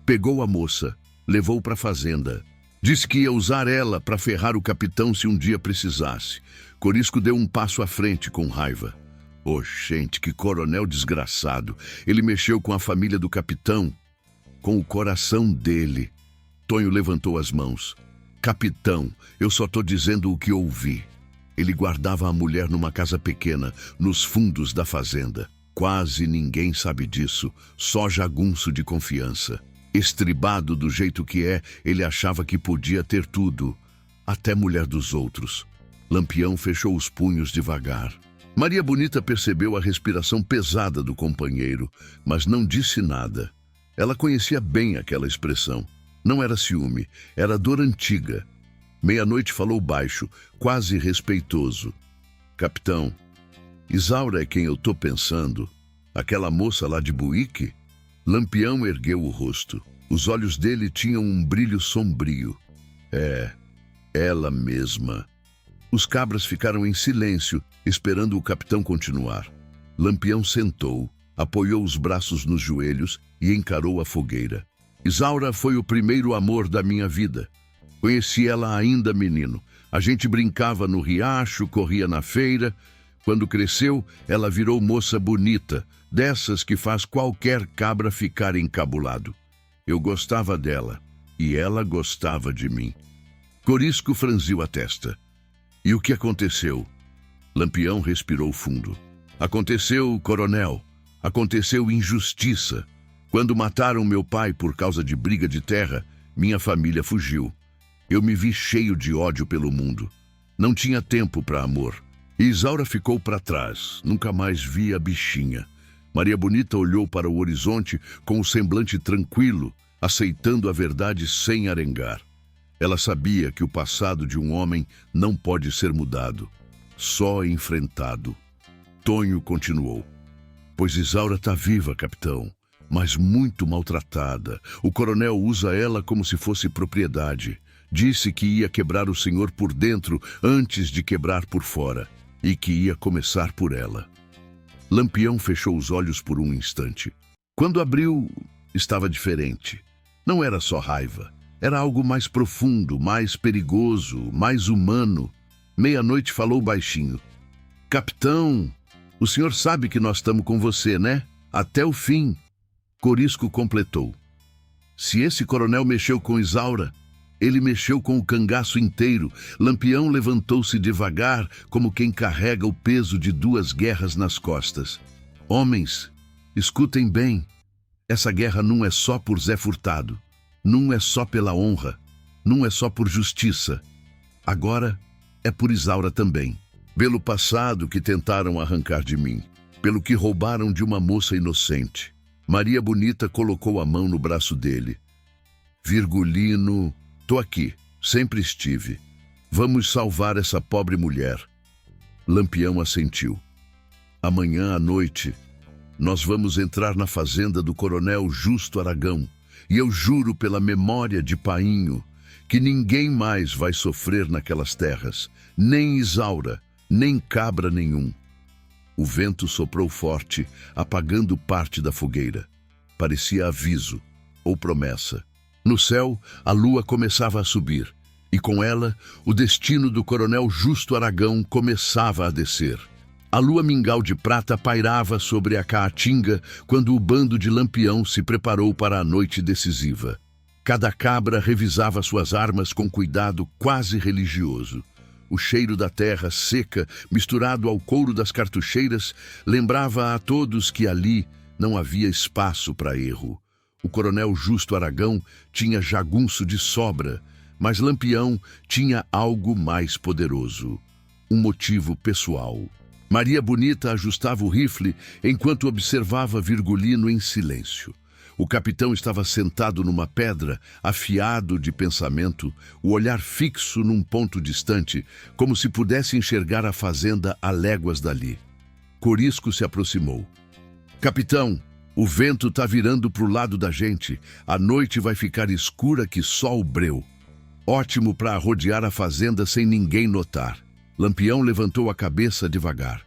Pegou a moça, levou para a fazenda. Disse que ia usar ela para ferrar o capitão se um dia precisasse. Corisco deu um passo à frente com raiva. Oxente, que coronel desgraçado. Ele mexeu com a família do capitão, com o coração dele. Tonho levantou as mãos. Capitão, eu só tô dizendo o que ouvi. Ele guardava a mulher numa casa pequena, nos fundos da fazenda. Quase ninguém sabe disso, só jagunço de confiança. Estribado do jeito que é, ele achava que podia ter tudo, até mulher dos outros. Lampião fechou os punhos devagar. Maria Bonita percebeu a respiração pesada do companheiro, mas não disse nada. Ela conhecia bem aquela expressão. Não era ciúme, era dor antiga. Meia-noite falou baixo, quase respeitoso. Capitão, Isaura é quem eu tô pensando? Aquela moça lá de Buíque? Lampião ergueu o rosto. Os olhos dele tinham um brilho sombrio. É, ela mesma. Os cabras ficaram em silêncio, esperando o capitão continuar. Lampião sentou, apoiou os braços nos joelhos e encarou a fogueira. Isaura foi o primeiro amor da minha vida. Conheci ela ainda menino. A gente brincava no riacho, corria na feira. Quando cresceu, ela virou moça bonita, dessas que faz qualquer cabra ficar encabulado. Eu gostava dela, e ela gostava de mim. Corisco franziu a testa. E o que aconteceu? Lampião respirou fundo. Aconteceu, coronel. Aconteceu injustiça. Quando mataram meu pai por causa de briga de terra, minha família fugiu. Eu me vi cheio de ódio pelo mundo. Não tinha tempo para amor. E Isaura ficou para trás. Nunca mais vi a bichinha. Maria Bonita olhou para o horizonte com o semblante tranquilo, aceitando a verdade sem arengar. Ela sabia que o passado de um homem não pode ser mudado, só enfrentado. Tonho continuou. Pois Isaura está viva, capitão, mas muito maltratada. O coronel usa ela como se fosse propriedade. Disse que ia quebrar o senhor por dentro antes de quebrar por fora, e que ia começar por ela. Lampião fechou os olhos por um instante. Quando abriu, estava diferente. Não era só raiva. Era algo mais profundo, mais perigoso, mais humano. Meia-noite falou baixinho. Capitão, o senhor sabe que nós estamos com você, né? Até o fim. Corisco completou. Se esse coronel mexeu com Isaura, ele mexeu com o cangaço inteiro. Lampião levantou-se devagar, como quem carrega o peso de 2 guerras nas costas. Homens, escutem bem. Essa guerra não é só por Zé Furtado. Não é só pela honra. Não é só por justiça. Agora é por Isaura também. Pelo passado que tentaram arrancar de mim. Pelo que roubaram de uma moça inocente. Maria Bonita colocou a mão no braço dele. Virgulino, tô aqui. Sempre estive. Vamos salvar essa pobre mulher. Lampião assentiu. Amanhã à noite, nós vamos entrar na fazenda do coronel Justo Aragão. E eu juro pela memória de Painho que ninguém mais vai sofrer naquelas terras. Nem Isaura, nem cabra nenhum. O vento soprou forte, apagando parte da fogueira. Parecia aviso ou promessa. No céu, a lua começava a subir, e com ela, o destino do coronel Justo Aragão começava a descer. A lua mingau de prata pairava sobre a caatinga quando o bando de Lampião se preparou para a noite decisiva. Cada cabra revisava suas armas com cuidado quase religioso. O cheiro da terra seca, misturado ao couro das cartucheiras, lembrava a todos que ali não havia espaço para erro. O coronel Justo Aragão tinha jagunço de sobra, mas Lampião tinha algo mais poderoso, um motivo pessoal. Maria Bonita ajustava o rifle enquanto observava Virgulino em silêncio. O capitão estava sentado numa pedra, afiado de pensamento, o olhar fixo num ponto distante, como se pudesse enxergar a fazenda a léguas dali. Corisco se aproximou. Capitão, o vento está virando para o lado da gente. A noite vai ficar escura que só o breu. Ótimo para rodear a fazenda sem ninguém notar. Lampião levantou a cabeça devagar.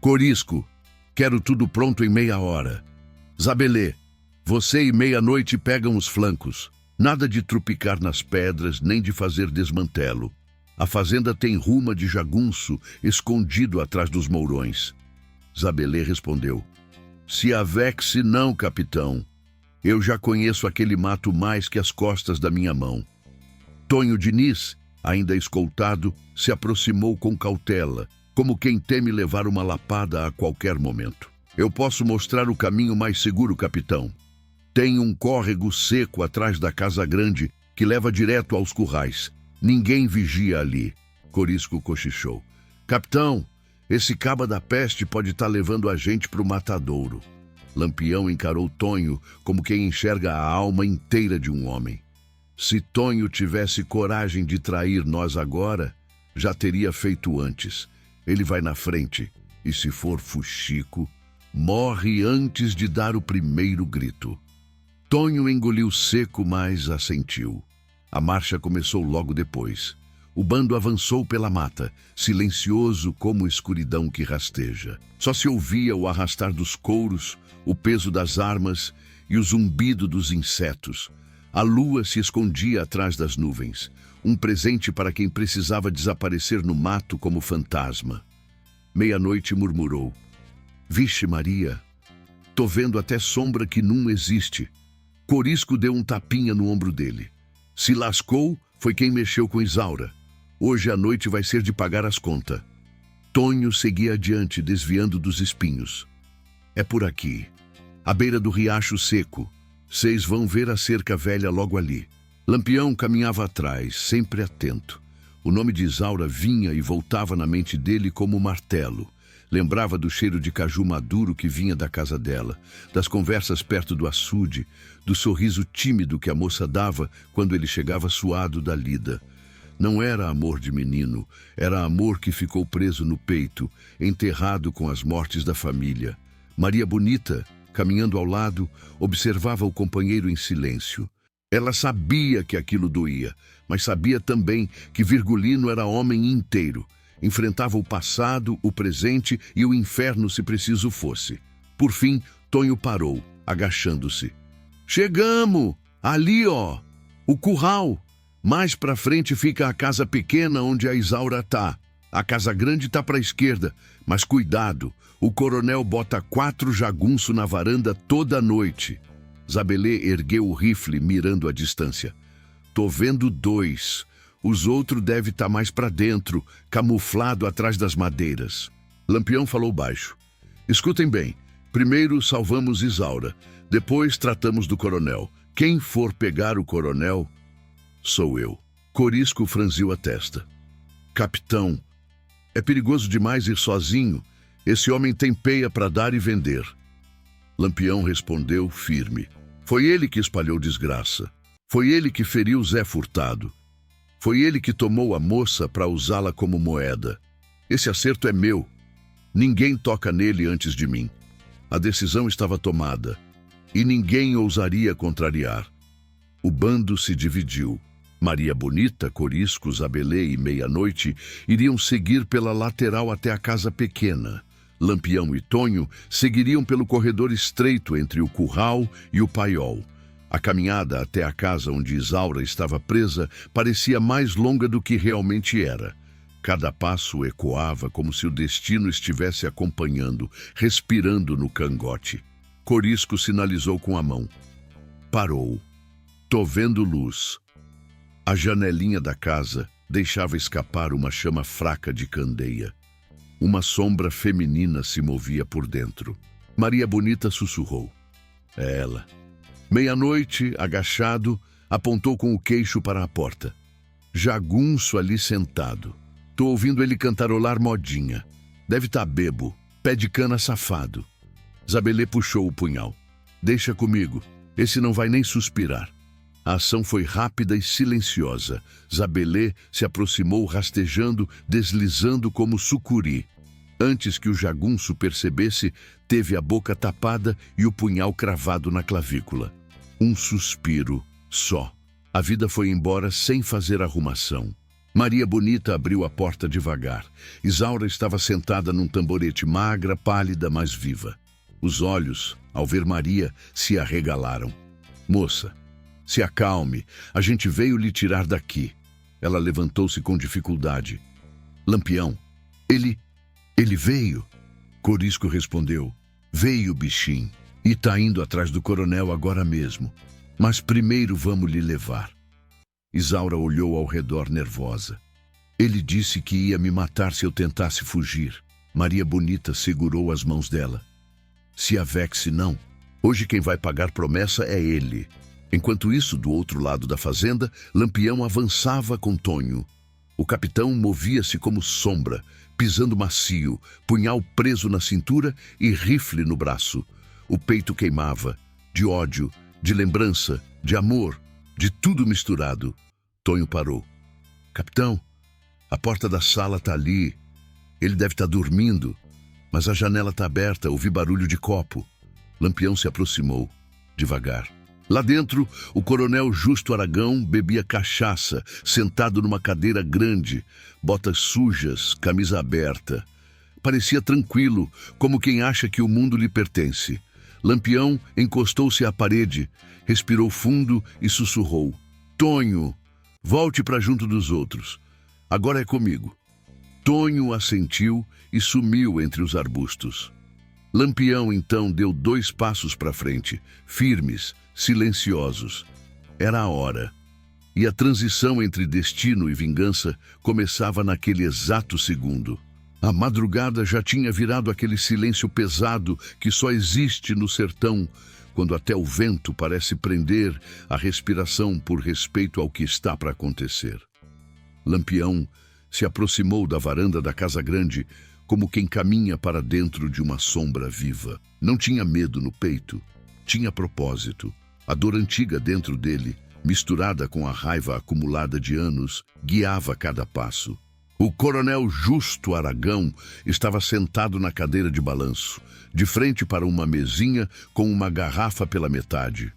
Corisco, quero tudo pronto em meia hora. Zabelê, você e meia-noite pegam os flancos. Nada de trupicar nas pedras, nem de fazer desmantelo. A fazenda tem ruma de jagunço escondido atrás dos mourões. Zabelê respondeu. Se avexe não, capitão. Eu já conheço aquele mato mais que as costas da minha mão. Tonho Diniz, ainda escoltado, se aproximou com cautela, como quem teme levar uma lapada a qualquer momento. Eu posso mostrar o caminho mais seguro, capitão. Tem um córrego seco atrás da casa grande que leva direto aos currais. Ninguém vigia ali. Corisco cochichou. Capitão, esse caba da peste pode estar levando a gente para o matadouro. Lampião encarou Tonho como quem enxerga a alma inteira de um homem. Se Tonho tivesse coragem de trair nós agora, já teria feito antes. Ele vai na frente, e se for fuxico, morre antes de dar o primeiro grito. Tonho engoliu seco, mas assentiu. A marcha começou logo depois. O bando avançou pela mata, silencioso como escuridão que rasteja. Só se ouvia o arrastar dos couros, o peso das armas e o zumbido dos insetos. A lua se escondia atrás das nuvens, um presente para quem precisava desaparecer no mato como fantasma. Meia-noite murmurou: "Vixe Maria, tô vendo até sombra que não existe." Corisco deu um tapinha no ombro dele. Se lascou foi quem mexeu com Isaura. Hoje a noite vai ser de pagar as contas. Tonho seguia adiante, desviando dos espinhos. "É por aqui, à beira do riacho seco. Vocês vão ver a cerca velha logo ali." Lampião caminhava atrás, sempre atento. O nome de Isaura vinha e voltava na mente dele como martelo. Lembrava do cheiro de caju maduro que vinha da casa dela, das conversas perto do açude, do sorriso tímido que a moça dava quando ele chegava suado da lida. Não era amor de menino, era amor que ficou preso no peito, enterrado com as mortes da família. Maria Bonita, caminhando ao lado, observava o companheiro em silêncio. Ela sabia que aquilo doía, mas sabia também que Virgulino era homem inteiro. Enfrentava o passado, o presente e o inferno se preciso fosse. Por fim, Tonho parou, agachando-se. "Chegamos! Ali, ó! O curral! Mais pra frente fica a casa pequena onde a Isaura tá. A casa grande tá pra esquerda, mas cuidado, o coronel bota 4 jagunço na varanda toda noite." Zabelê ergueu o rifle, mirando a distância. "Tô vendo 2. Os outros devem estar mais para dentro, camuflado atrás das madeiras." Lampião falou baixo. "Escutem bem. Primeiro salvamos Isaura. Depois tratamos do coronel. Quem for pegar o coronel, sou eu." Corisco franziu a testa. "Capitão, é perigoso demais ir sozinho. Esse homem tem peia para dar e vender." Lampião respondeu firme. "Foi ele que espalhou desgraça. Foi ele que feriu Zé Furtado. Foi ele que tomou a moça para usá-la como moeda. Esse acerto é meu. Ninguém toca nele antes de mim. A decisão estava tomada, e ninguém ousaria contrariar." O bando se dividiu. Maria Bonita, Corisco, Zabelê e Meia-Noite iriam seguir pela lateral até a casa pequena. Lampião e Tonho seguiriam pelo corredor estreito entre o curral e o paiol. A caminhada até a casa onde Isaura estava presa parecia mais longa do que realmente era. Cada passo ecoava como se o destino estivesse acompanhando, respirando no cangote. Corisco sinalizou com a mão. Parou. "Tô vendo luz." A janelinha da casa deixava escapar uma chama fraca de candeia. Uma sombra feminina se movia por dentro. Maria Bonita sussurrou. "É ela." Meia-noite, agachado, apontou com o queixo para a porta. "Jagunço ali sentado. Tô ouvindo ele cantarolar modinha. Deve tá bebo. Pé de cana safado." Zabelê puxou o punhal. "Deixa comigo. Esse não vai nem suspirar." A ação foi rápida e silenciosa. Zabelê se aproximou rastejando, deslizando como sucuri. Antes que o jagunço percebesse, teve a boca tapada e o punhal cravado na clavícula. Um suspiro só. A vida foi embora sem fazer arrumação. Maria Bonita abriu a porta devagar. Isaura estava sentada num tamborete, magra, pálida, mas viva. Os olhos, ao ver Maria, se arregalaram. "Moça, se acalme. A gente veio lhe tirar daqui." Ela levantou-se com dificuldade. "Lampião, ele veio?" Corisco respondeu. "Veio, bichinho. E tá indo atrás do coronel agora mesmo. Mas primeiro vamos lhe levar." Isaura olhou ao redor nervosa. "Ele disse que ia me matar se eu tentasse fugir." Maria Bonita segurou as mãos dela. "Se avexe não. Hoje quem vai pagar promessa é ele." Enquanto isso, do outro lado da fazenda, Lampião avançava com Tonho. O capitão movia-se como sombra, pisando macio, punhal preso na cintura e rifle no braço. O peito queimava, de ódio, de lembrança, de amor, de tudo misturado. Tonho parou. "Capitão, a porta da sala tá ali. Ele deve estar dormindo." Mas a janela está aberta, ouvi barulho de copo. Lampião se aproximou, devagar. Lá dentro, o coronel Justo Aragão bebia cachaça, sentado numa cadeira grande, botas sujas, camisa aberta. Parecia tranquilo, como quem acha que o mundo lhe pertence. Lampião encostou-se à parede, respirou fundo e sussurrou: Tonho, volte para junto dos outros. Agora é comigo. Tonho assentiu e sumiu entre os arbustos. Lampião, então, deu 2 passos para frente, firmes, silenciosos. Era a hora. E a transição entre destino e vingança começava naquele exato segundo. A madrugada já tinha virado aquele silêncio pesado que só existe no sertão, quando até o vento parece prender a respiração por respeito ao que está para acontecer. Lampião se aproximou da varanda da casa grande, como quem caminha para dentro de uma sombra viva. Não tinha medo no peito, tinha propósito. A dor antiga dentro dele, misturada com a raiva acumulada de anos, guiava cada passo. O coronel Justo Aragão estava sentado na cadeira de balanço, de frente para uma mesinha com uma garrafa pela metade.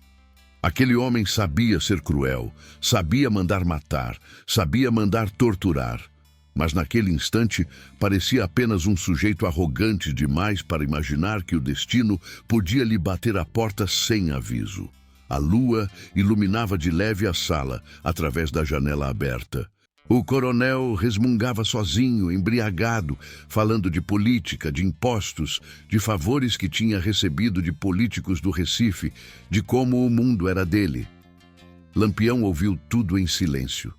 Aquele homem sabia ser cruel, sabia mandar matar, sabia mandar torturar. Mas naquele instante parecia apenas um sujeito arrogante demais para imaginar que o destino podia lhe bater a porta sem aviso. A lua iluminava de leve a sala, através da janela aberta. O coronel resmungava sozinho, embriagado, falando de política, de impostos, de favores que tinha recebido de políticos do Recife, de como o mundo era dele. Lampião ouviu tudo em silêncio.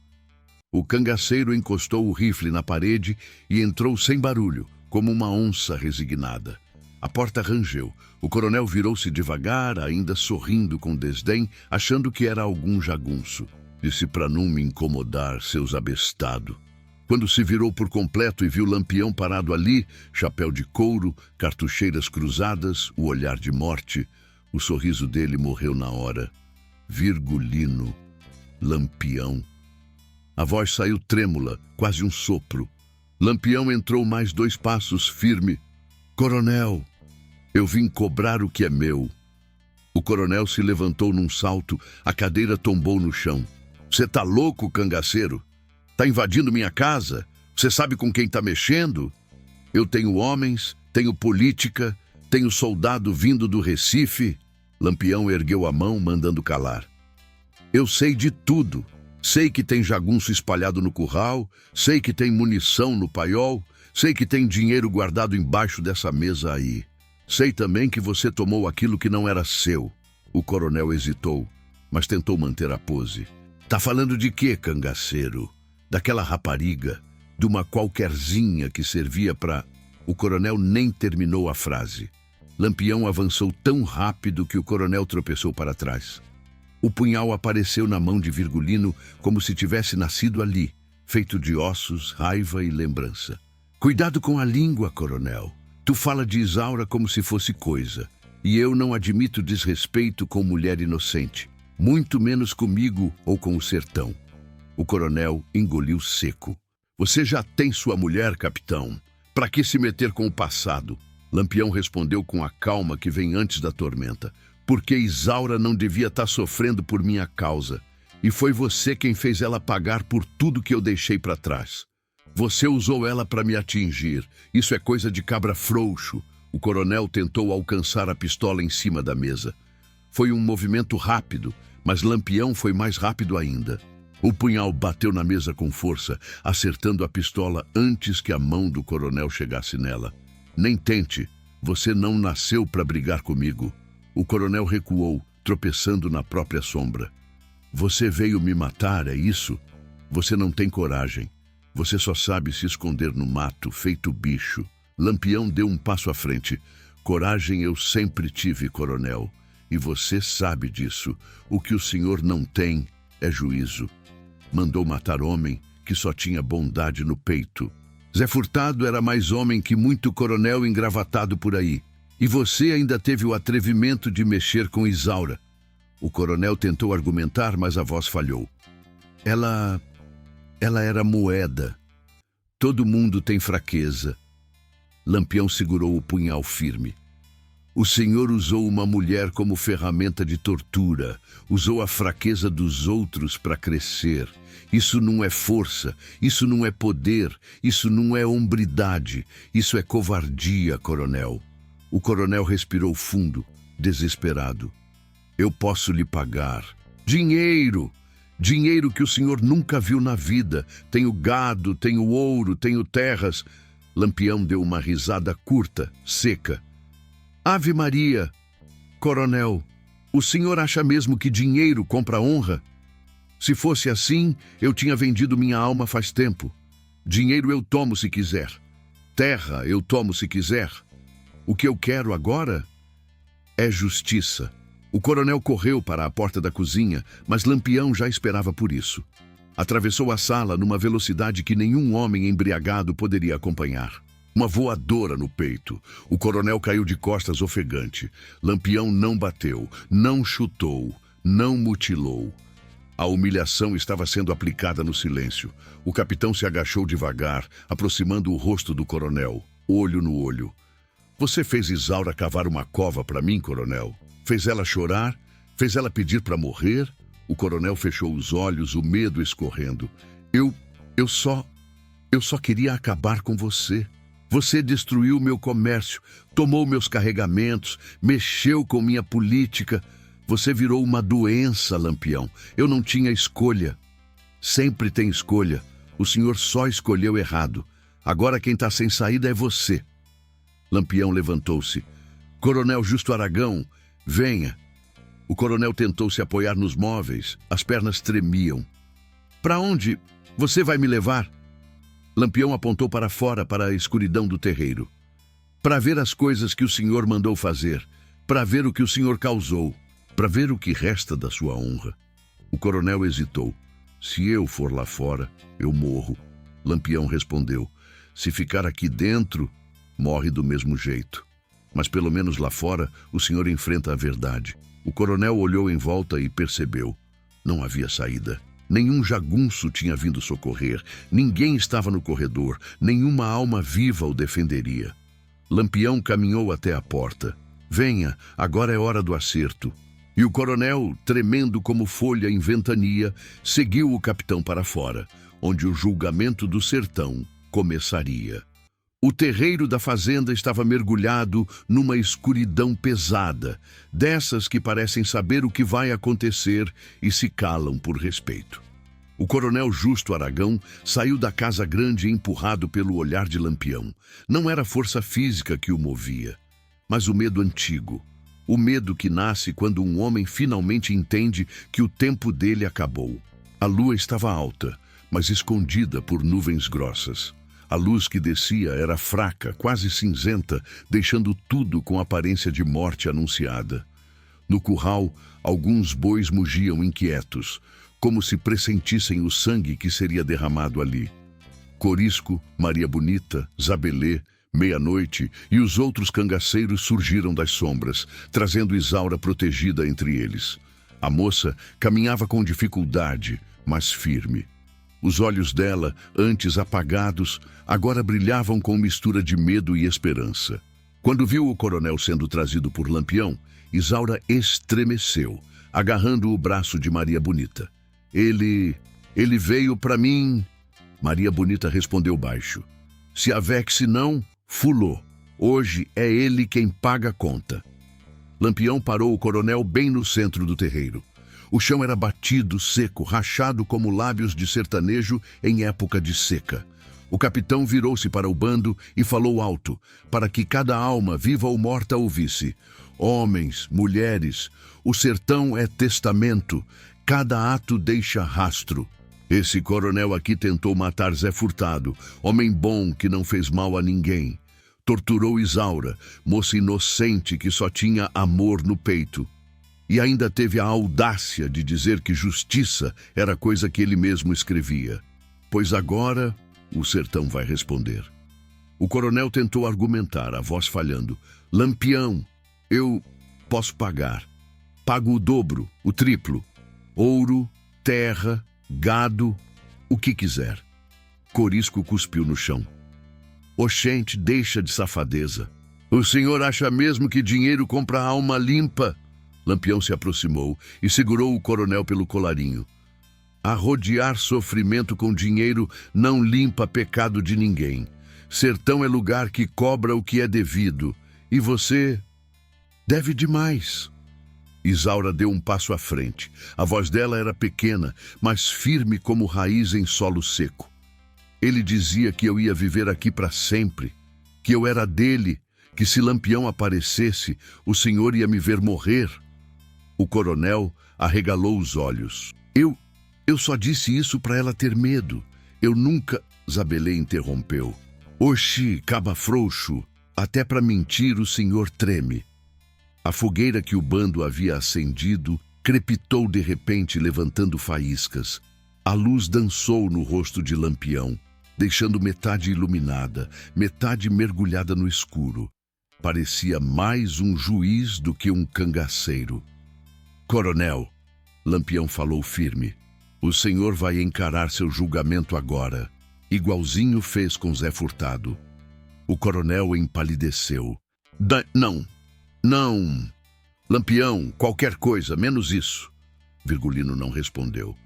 O cangaceiro encostou o rifle na parede e entrou sem barulho, como uma onça resignada. A porta rangeu. O coronel virou-se devagar, ainda sorrindo com desdém, achando que era algum jagunço. Disse para não me incomodar, seus abestado. Quando se virou por completo e viu Lampião parado ali, chapéu de couro, cartucheiras cruzadas, o olhar de morte, o sorriso dele morreu na hora. Virgulino. Lampião. A voz saiu trêmula, quase um sopro. Lampião entrou mais 2 passos, firme. Coronel, eu vim cobrar o que é meu. O coronel se levantou num salto, a cadeira tombou no chão. Você tá louco, cangaceiro? Tá invadindo minha casa? Você sabe com quem tá mexendo? Eu tenho homens, tenho política, tenho soldado vindo do Recife. Lampião ergueu a mão, mandando calar. Eu sei de tudo. Sei que tem jagunço espalhado no curral, sei que tem munição no paiol, sei que tem dinheiro guardado embaixo dessa mesa aí. Sei também que você tomou aquilo que não era seu. O coronel hesitou, mas tentou manter a pose. Tá falando de quê, cangaceiro? Daquela rapariga, de uma qualquerzinha que servia para... O coronel nem terminou a frase. Lampião avançou tão rápido que o coronel tropeçou para trás. O punhal apareceu na mão de Virgulino como se tivesse nascido ali, feito de ossos, raiva e lembrança. Cuidado com a língua, coronel. Tu fala de Isaura como se fosse coisa. E eu não admito desrespeito com mulher inocente. Muito menos comigo ou com o sertão. O coronel engoliu seco. Você já tem sua mulher, capitão. Para que se meter com o passado? Lampião respondeu com a calma que vem antes da tormenta. Porque Isaura não devia estar sofrendo por minha causa. E foi você quem fez ela pagar por tudo que eu deixei para trás. Você usou ela para me atingir. Isso é coisa de cabra frouxo. O coronel tentou alcançar a pistola em cima da mesa. Foi um movimento rápido, mas Lampião foi mais rápido ainda. O punhal bateu na mesa com força, acertando a pistola antes que a mão do coronel chegasse nela. Nem tente. Você não nasceu para brigar comigo. O coronel recuou, tropeçando na própria sombra. Você veio me matar, é isso? Você não tem coragem. Você só sabe se esconder no mato, feito bicho. Lampião deu um passo à frente. Coragem eu sempre tive, coronel. E você sabe disso. O que o senhor não tem é juízo. Mandou matar homem que só tinha bondade no peito. Zé Furtado era mais homem que muito coronel engravatado por aí. E você ainda teve o atrevimento de mexer com Isaura. O coronel tentou argumentar, mas a voz falhou. Ela era moeda. Todo mundo tem fraqueza. Lampião segurou o punhal firme. O senhor usou uma mulher como ferramenta de tortura, usou a fraqueza dos outros para crescer. Isso não é força, isso não é poder, isso não é hombridade, isso é covardia, coronel. O coronel respirou fundo, desesperado. Eu posso lhe pagar. Dinheiro! Dinheiro que o senhor nunca viu na vida. Tenho gado, tenho ouro, tenho terras. Lampião deu uma risada curta, seca. Ave Maria! Coronel, o senhor acha mesmo que dinheiro compra honra? Se fosse assim, eu tinha vendido minha alma faz tempo. Dinheiro eu tomo se quiser. Terra eu tomo se quiser. O que eu quero agora é justiça. O coronel correu para a porta da cozinha, mas Lampião já esperava por isso. Atravessou a sala numa velocidade que nenhum homem embriagado poderia acompanhar. Uma voadora no peito. O coronel caiu de costas ofegante. Lampião não bateu, não chutou, não mutilou. A humilhação estava sendo aplicada no silêncio. O capitão se agachou devagar, aproximando o rosto do coronel, olho no olho. Você fez Isaura cavar uma cova para mim, coronel? Fez ela chorar? Fez ela pedir para morrer? O coronel fechou os olhos, o medo escorrendo. Eu só queria acabar com você. Você destruiu meu comércio, tomou meus carregamentos, mexeu com minha política. Você virou uma doença, Lampião. Eu não tinha escolha. Sempre tem escolha. O senhor só escolheu errado. Agora quem está sem saída é você. Lampião levantou-se. Coronel Justo Aragão, venha. O coronel tentou se apoiar nos móveis. As pernas tremiam. Para onde você vai me levar? Lampião apontou para fora, para a escuridão do terreiro. Para ver as coisas que o senhor mandou fazer. Para ver o que o senhor causou. Para ver o que resta da sua honra. O coronel hesitou. Se eu for lá fora, eu morro. Lampião respondeu. Se ficar aqui dentro, morre do mesmo jeito. Mas pelo menos lá fora, o senhor enfrenta a verdade. O coronel olhou em volta e percebeu. Não havia saída. Nenhum jagunço tinha vindo socorrer. Ninguém estava no corredor. Nenhuma alma viva o defenderia. Lampião caminhou até a porta. Venha, agora é hora do acerto. E o coronel, tremendo como folha em ventania, seguiu o capitão para fora, onde o julgamento do sertão começaria. O terreiro da fazenda estava mergulhado numa escuridão pesada, dessas que parecem saber o que vai acontecer e se calam por respeito. O coronel Justo Aragão saiu da casa grande empurrado pelo olhar de Lampião. Não era força física que o movia, mas o medo antigo. O medo que nasce quando um homem finalmente entende que o tempo dele acabou. A lua estava alta, mas escondida por nuvens grossas. A luz que descia era fraca, quase cinzenta, deixando tudo com aparência de morte anunciada. No curral, alguns bois mugiam inquietos, como se pressentissem o sangue que seria derramado ali. Corisco, Maria Bonita, Zabelê, Meia-Noite e os outros cangaceiros surgiram das sombras, trazendo Isaura protegida entre eles. A moça caminhava com dificuldade, mas firme. Os olhos dela, antes apagados, agora brilhavam com mistura de medo e esperança. Quando viu o coronel sendo trazido por Lampião, Isaura estremeceu, agarrando o braço de Maria Bonita. Ele veio para mim. Maria Bonita respondeu baixo. Se a Vex não, fulô. Hoje é ele quem paga a conta. Lampião parou o coronel bem no centro do terreiro. O chão era batido, seco, rachado como lábios de sertanejo em época de seca. O capitão virou-se para o bando e falou alto, para que cada alma, viva ou morta, ouvisse. Homens, mulheres, o sertão é testamento, cada ato deixa rastro. Esse coronel aqui tentou matar Zé Furtado, homem bom que não fez mal a ninguém. Torturou Isaura, moça inocente que só tinha amor no peito. E ainda teve a audácia de dizer que justiça era coisa que ele mesmo escrevia. Pois agora o sertão vai responder. O coronel tentou argumentar, a voz falhando. Lampião, eu posso pagar. Pago o dobro, o triplo. Ouro, terra, gado, o que quiser. Corisco cuspiu no chão. Oxente, deixa de safadeza. O senhor acha mesmo que dinheiro compra alma limpa? Lampião se aproximou e segurou o coronel pelo colarinho. Arrodear sofrimento com dinheiro não limpa pecado de ninguém. Sertão é lugar que cobra o que é devido. E você deve demais. Isaura deu um passo à frente. A voz dela era pequena, mas firme como raiz em solo seco. Ele dizia que eu ia viver aqui para sempre, que eu era dele, que se Lampião aparecesse, o senhor ia me ver morrer. O coronel arregalou os olhos. Eu só disse isso para ela ter medo. Eu nunca... Zabelê interrompeu. Oxi, caba frouxo, até para mentir o senhor treme. A fogueira que o bando havia acendido crepitou de repente, levantando faíscas. A luz dançou no rosto de Lampião, deixando metade iluminada, metade mergulhada no escuro. Parecia mais um juiz do que um cangaceiro. Coronel, Lampião falou firme, o senhor vai encarar seu julgamento agora, igualzinho fez com Zé Furtado. O coronel empalideceu. Não, Lampião, qualquer coisa, menos isso. Virgulino não respondeu.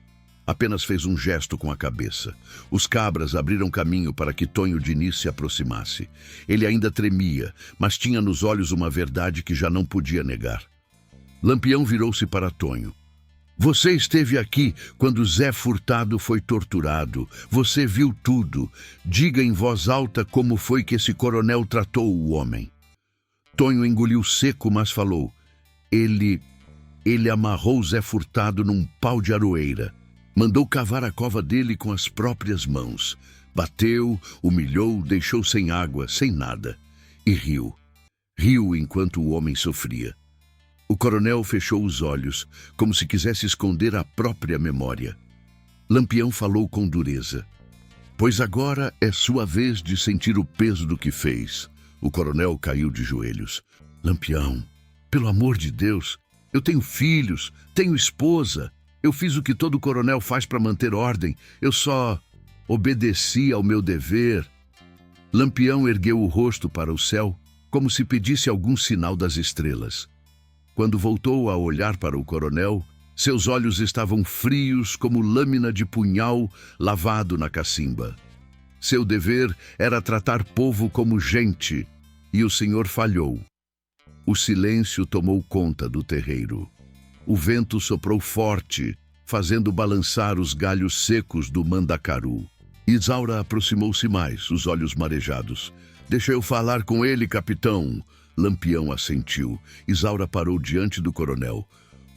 Apenas fez um gesto com a cabeça. Os cabras abriram caminho para que Tonho Diniz se aproximasse. Ele ainda tremia, mas tinha nos olhos uma verdade que já não podia negar. Lampião virou-se para Tonho. Você esteve aqui quando Zé Furtado foi torturado. Você viu tudo. Diga em voz alta como foi que esse coronel tratou o homem. Tonho engoliu seco, mas falou. Ele amarrou Zé Furtado num pau de aroeira. Mandou cavar a cova dele com as próprias mãos. Bateu, humilhou, deixou sem água, sem nada. E riu. Riu enquanto o homem sofria. O coronel fechou os olhos, como se quisesse esconder a própria memória. Lampião falou com dureza. Pois agora é sua vez de sentir o peso do que fez. O coronel caiu de joelhos. Lampião, pelo amor de Deus, eu tenho filhos, tenho esposa. Eu fiz o que todo coronel faz para manter ordem. Eu só obedeci ao meu dever. Lampião ergueu o rosto para o céu, como se pedisse algum sinal das estrelas. Quando voltou a olhar para o coronel, seus olhos estavam frios como lâmina de punhal lavado na cacimba. Seu dever era tratar povo como gente, e o senhor falhou. O silêncio tomou conta do terreiro. O vento soprou forte, fazendo balançar os galhos secos do mandacaru. Isaura aproximou-se mais, os olhos marejados. Deixa eu falar com ele, capitão. Lampião assentiu. Isaura parou diante do coronel.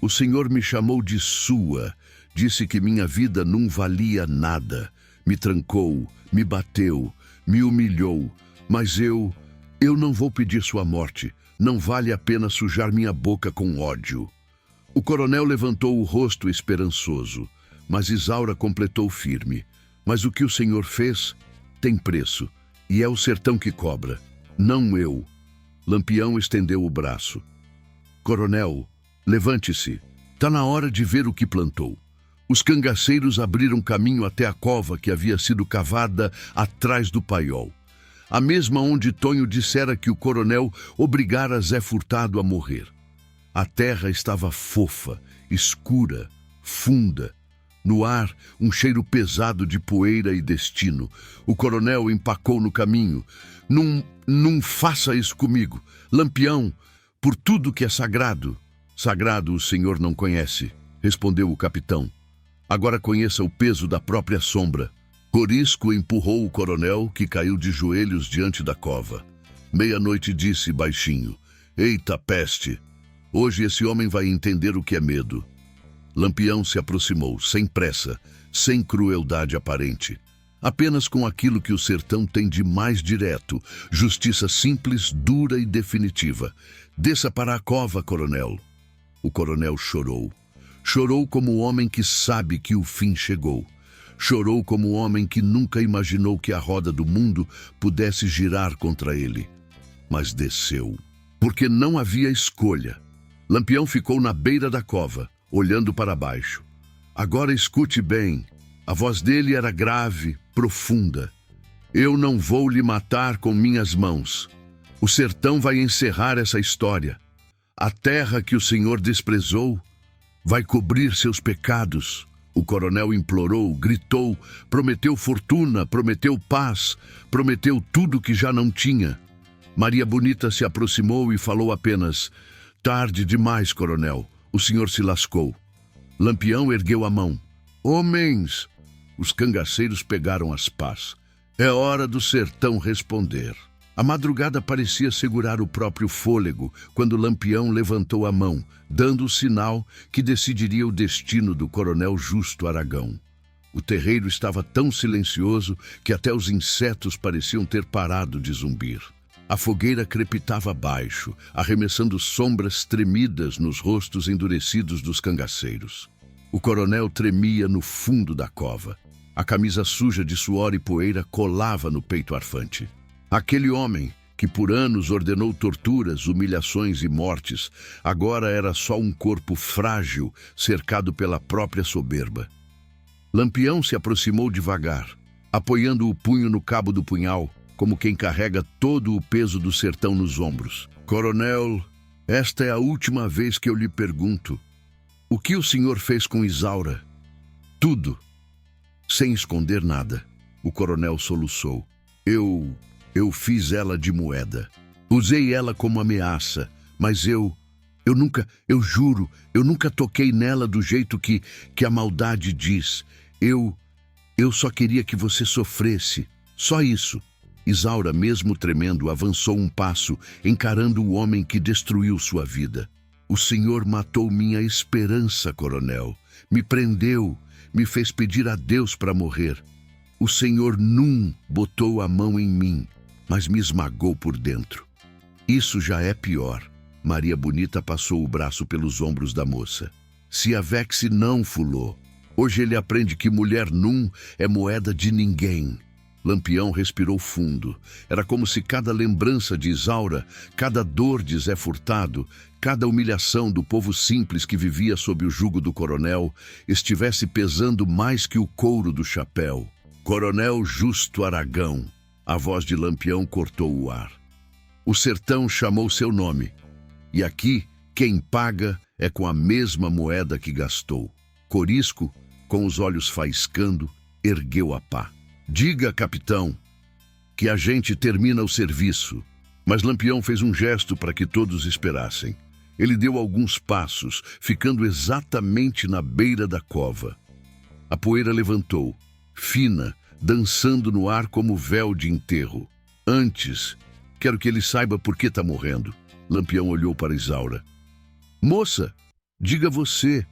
O senhor me chamou de sua. Disse que minha vida não valia nada. Me trancou, me bateu, me humilhou. Mas eu não vou pedir sua morte. Não vale a pena sujar minha boca com ódio. O coronel levantou o rosto esperançoso, mas Isaura completou firme. Mas o que o senhor fez tem preço, e é o sertão que cobra, não eu. Lampião estendeu o braço. Coronel, levante-se. Tá na hora de ver o que plantou. Os cangaceiros abriram caminho até a cova que havia sido cavada atrás do paiol. A mesma onde Tonho dissera que o coronel obrigara Zé Furtado a morrer. A terra estava fofa, escura, funda. No ar, um cheiro pesado de poeira e destino. O coronel empacou no caminho. Não faça isso comigo. Lampião, por tudo que é sagrado. Sagrado o senhor não conhece, respondeu o capitão. Agora conheça o peso da própria sombra. Corisco empurrou o coronel, que caiu de joelhos diante da cova. Meia-noite disse baixinho. Eita peste! Hoje esse homem vai entender o que é medo. Lampião se aproximou, sem pressa, sem crueldade aparente. Apenas com aquilo que o sertão tem de mais direto, justiça simples, dura e definitiva. Desça para a cova, coronel. O coronel chorou. Chorou como o homem que sabe que o fim chegou. Chorou como o homem que nunca imaginou que a roda do mundo pudesse girar contra ele. Mas desceu, porque não havia escolha. Lampião ficou na beira da cova, olhando para baixo. Agora escute bem. A voz dele era grave, profunda. Eu não vou lhe matar com minhas mãos. O sertão vai encerrar essa história. A terra que o Senhor desprezou vai cobrir seus pecados. O coronel implorou, gritou, prometeu fortuna, prometeu paz, prometeu tudo que já não tinha. Maria Bonita se aproximou e falou apenas: "Tarde demais, coronel. O senhor se lascou." Lampião ergueu a mão. "Homens!" Os cangaceiros pegaram as pás. "É hora do sertão responder." A madrugada parecia segurar o próprio fôlego quando Lampião levantou a mão, dando o sinal que decidiria o destino do coronel Justo Aragão. O terreiro estava tão silencioso que até os insetos pareciam ter parado de zumbir. A fogueira crepitava abaixo, arremessando sombras tremidas nos rostos endurecidos dos cangaceiros. O coronel tremia no fundo da cova. A camisa suja de suor e poeira colava no peito arfante. Aquele homem, que por anos ordenou torturas, humilhações e mortes, agora era só um corpo frágil, cercado pela própria soberba. Lampião se aproximou devagar, apoiando o punho no cabo do punhal, como quem carrega todo o peso do sertão nos ombros. "Coronel, esta é a última vez que eu lhe pergunto. O que o senhor fez com Isaura?" "Tudo." Sem esconder nada, o coronel soluçou. Eu fiz ela de moeda. Usei ela como ameaça, mas eu juro, eu nunca toquei nela do jeito que a maldade diz. Eu só queria que você sofresse. Só isso." Isaura, mesmo tremendo, avançou um passo, encarando o homem que destruiu sua vida. "O senhor matou minha esperança, coronel. Me prendeu, me fez pedir a Deus para morrer. O senhor não botou a mão em mim, mas me esmagou por dentro. Isso já é pior." Maria Bonita passou o braço pelos ombros da moça. "Siavex não fulou. Hoje ele aprende que mulher num é moeda de ninguém." Lampião respirou fundo. Era como se cada lembrança de Isaura, cada dor de Zé Furtado, cada humilhação do povo simples que vivia sob o jugo do coronel estivesse pesando mais que o couro do chapéu. "Coronel Justo Aragão." A voz de Lampião cortou o ar. "O sertão chamou seu nome. E aqui, quem paga é com a mesma moeda que gastou." Corisco, com os olhos faiscando, ergueu a pá. "Diga, capitão, que a gente termina o serviço." Mas Lampião fez um gesto para que todos esperassem. Ele deu alguns passos, ficando exatamente na beira da cova. A poeira levantou, fina, dançando no ar como véu de enterro. "Antes, quero que ele saiba por que está morrendo." Lampião olhou para Isaura. "Moça, diga você."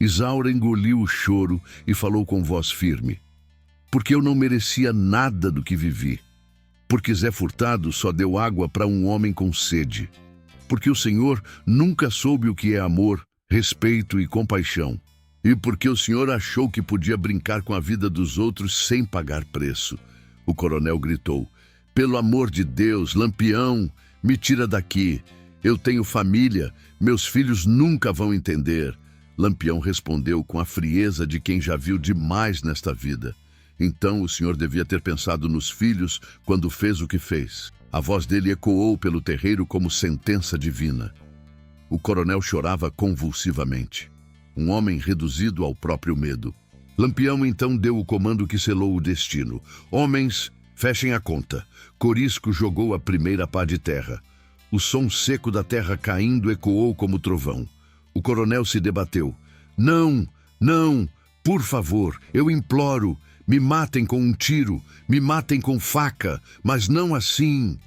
Isaura engoliu o choro e falou com voz firme. "Porque eu não merecia nada do que vivi. Porque Zé Furtado só deu água para um homem com sede. Porque o senhor nunca soube o que é amor, respeito e compaixão. E porque o senhor achou que podia brincar com a vida dos outros sem pagar preço." O coronel gritou. "Pelo amor de Deus, Lampião, me tira daqui. Eu tenho família, meus filhos nunca vão entender." Lampião respondeu com a frieza de quem já viu demais nesta vida. "Então o senhor devia ter pensado nos filhos quando fez o que fez." A voz dele ecoou pelo terreiro como sentença divina. O coronel chorava convulsivamente. Um homem reduzido ao próprio medo. Lampião então deu o comando que selou o destino. "Homens, fechem a conta." Corisco jogou a primeira pá de terra. O som seco da terra caindo ecoou como trovão. O coronel se debateu. Não, por favor, eu imploro. Me matem com um tiro, me matem com faca, mas não assim."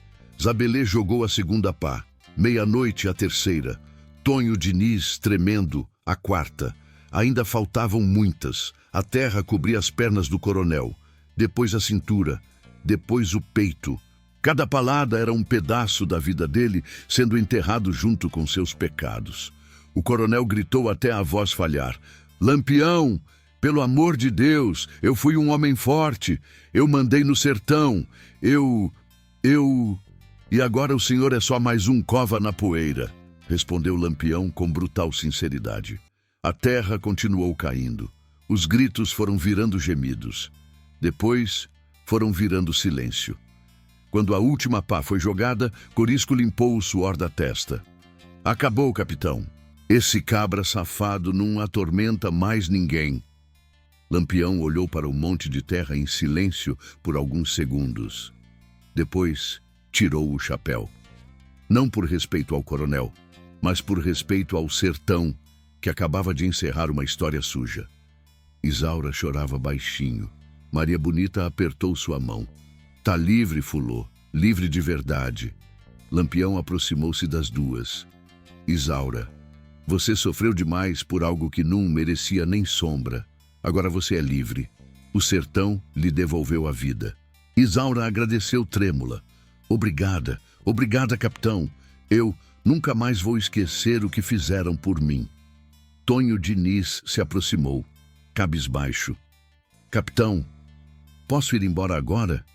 Zabelê jogou a segunda pá. Meia-noite a terceira. Tonho Diniz, tremendo, a quarta. Ainda faltavam muitas. A terra cobria as pernas do coronel. Depois a cintura. Depois o peito. Cada palada era um pedaço da vida dele sendo enterrado junto com seus pecados. O coronel gritou até a voz falhar. "Lampião! Pelo amor de Deus, eu fui um homem forte. Eu mandei no sertão. E agora o senhor é só mais um cova na poeira", respondeu Lampião com brutal sinceridade. A terra continuou caindo. Os gritos foram virando gemidos. Depois, foram virando silêncio. Quando a última pá foi jogada, Corisco limpou o suor da testa. Acabou, capitão. Esse cabra safado não atormenta mais ninguém. Lampião olhou para o monte de terra em silêncio por alguns segundos. Depois, tirou o chapéu. Não por respeito ao coronel, mas por respeito ao sertão, que acabava de encerrar uma história suja. Isaura chorava baixinho. Maria Bonita apertou sua mão. Tá livre, fulô. Livre de verdade. Lampião aproximou-se das duas. Isaura, você sofreu demais por algo que não merecia nem sombra. Agora você é livre. O sertão lhe devolveu a vida. Isaura agradeceu trêmula. Obrigada, obrigada, capitão. Eu nunca mais vou esquecer o que fizeram por mim. Tonho Diniz se aproximou, cabisbaixo. Capitão, posso ir embora agora?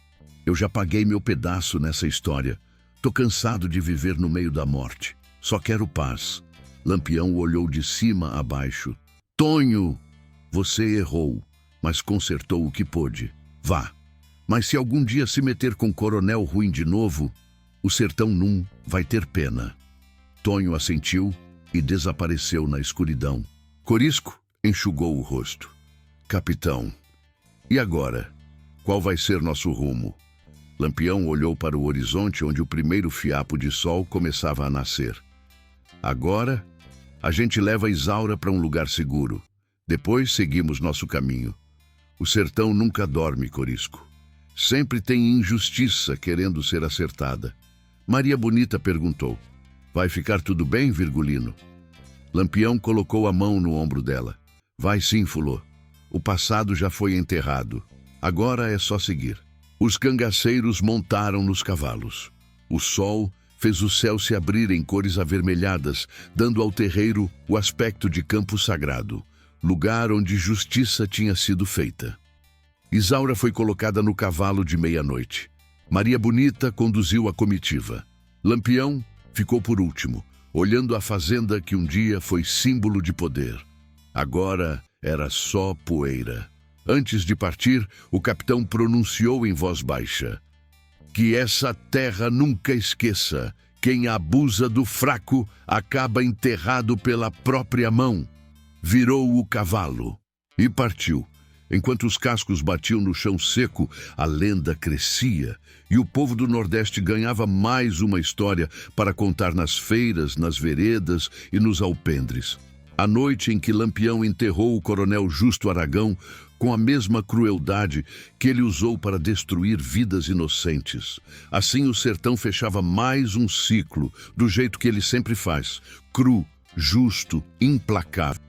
Eu já paguei meu pedaço nessa história. Tô cansado de viver no meio da morte. Só quero paz. Lampião olhou de cima a baixo. Tonho, você errou, mas consertou o que pôde. Vá. Mas se algum dia se meter com coronel ruim de novo, o sertão num vai ter pena. Tonho assentiu e desapareceu na escuridão. Corisco enxugou o rosto. Capitão, e agora? Qual vai ser nosso rumo? Lampião olhou para o horizonte onde o primeiro fiapo de sol começava a nascer. Agora, a gente leva Isaura para um lugar seguro. Depois seguimos nosso caminho. O sertão nunca dorme, Corisco. Sempre tem injustiça querendo ser acertada. Maria Bonita perguntou. Vai ficar tudo bem, Virgulino? Lampião colocou a mão no ombro dela. Vai sim, fulô. O passado já foi enterrado. Agora é só seguir. Os cangaceiros montaram nos cavalos. O sol fez o céu se abrir em cores avermelhadas, dando ao terreiro o aspecto de campo sagrado, lugar onde justiça tinha sido feita. Isaura foi colocada no cavalo de meia-noite. Maria Bonita conduziu a comitiva. Lampião ficou por último, olhando a fazenda que um dia foi símbolo de poder. Agora era só poeira. Antes de partir, o capitão pronunciou em voz baixa: que essa terra nunca esqueça, quem abusa do fraco acaba enterrado pela própria mão. Virou o cavalo e partiu. Enquanto os cascos batiam no chão seco, a lenda crescia e o povo do Nordeste ganhava mais uma história para contar nas feiras, nas veredas e nos alpendres. A noite em que Lampião enterrou o coronel Justo Aragão com a mesma crueldade que ele usou para destruir vidas inocentes. Assim o sertão fechava mais um ciclo, do jeito que ele sempre faz, cru, justo, implacável.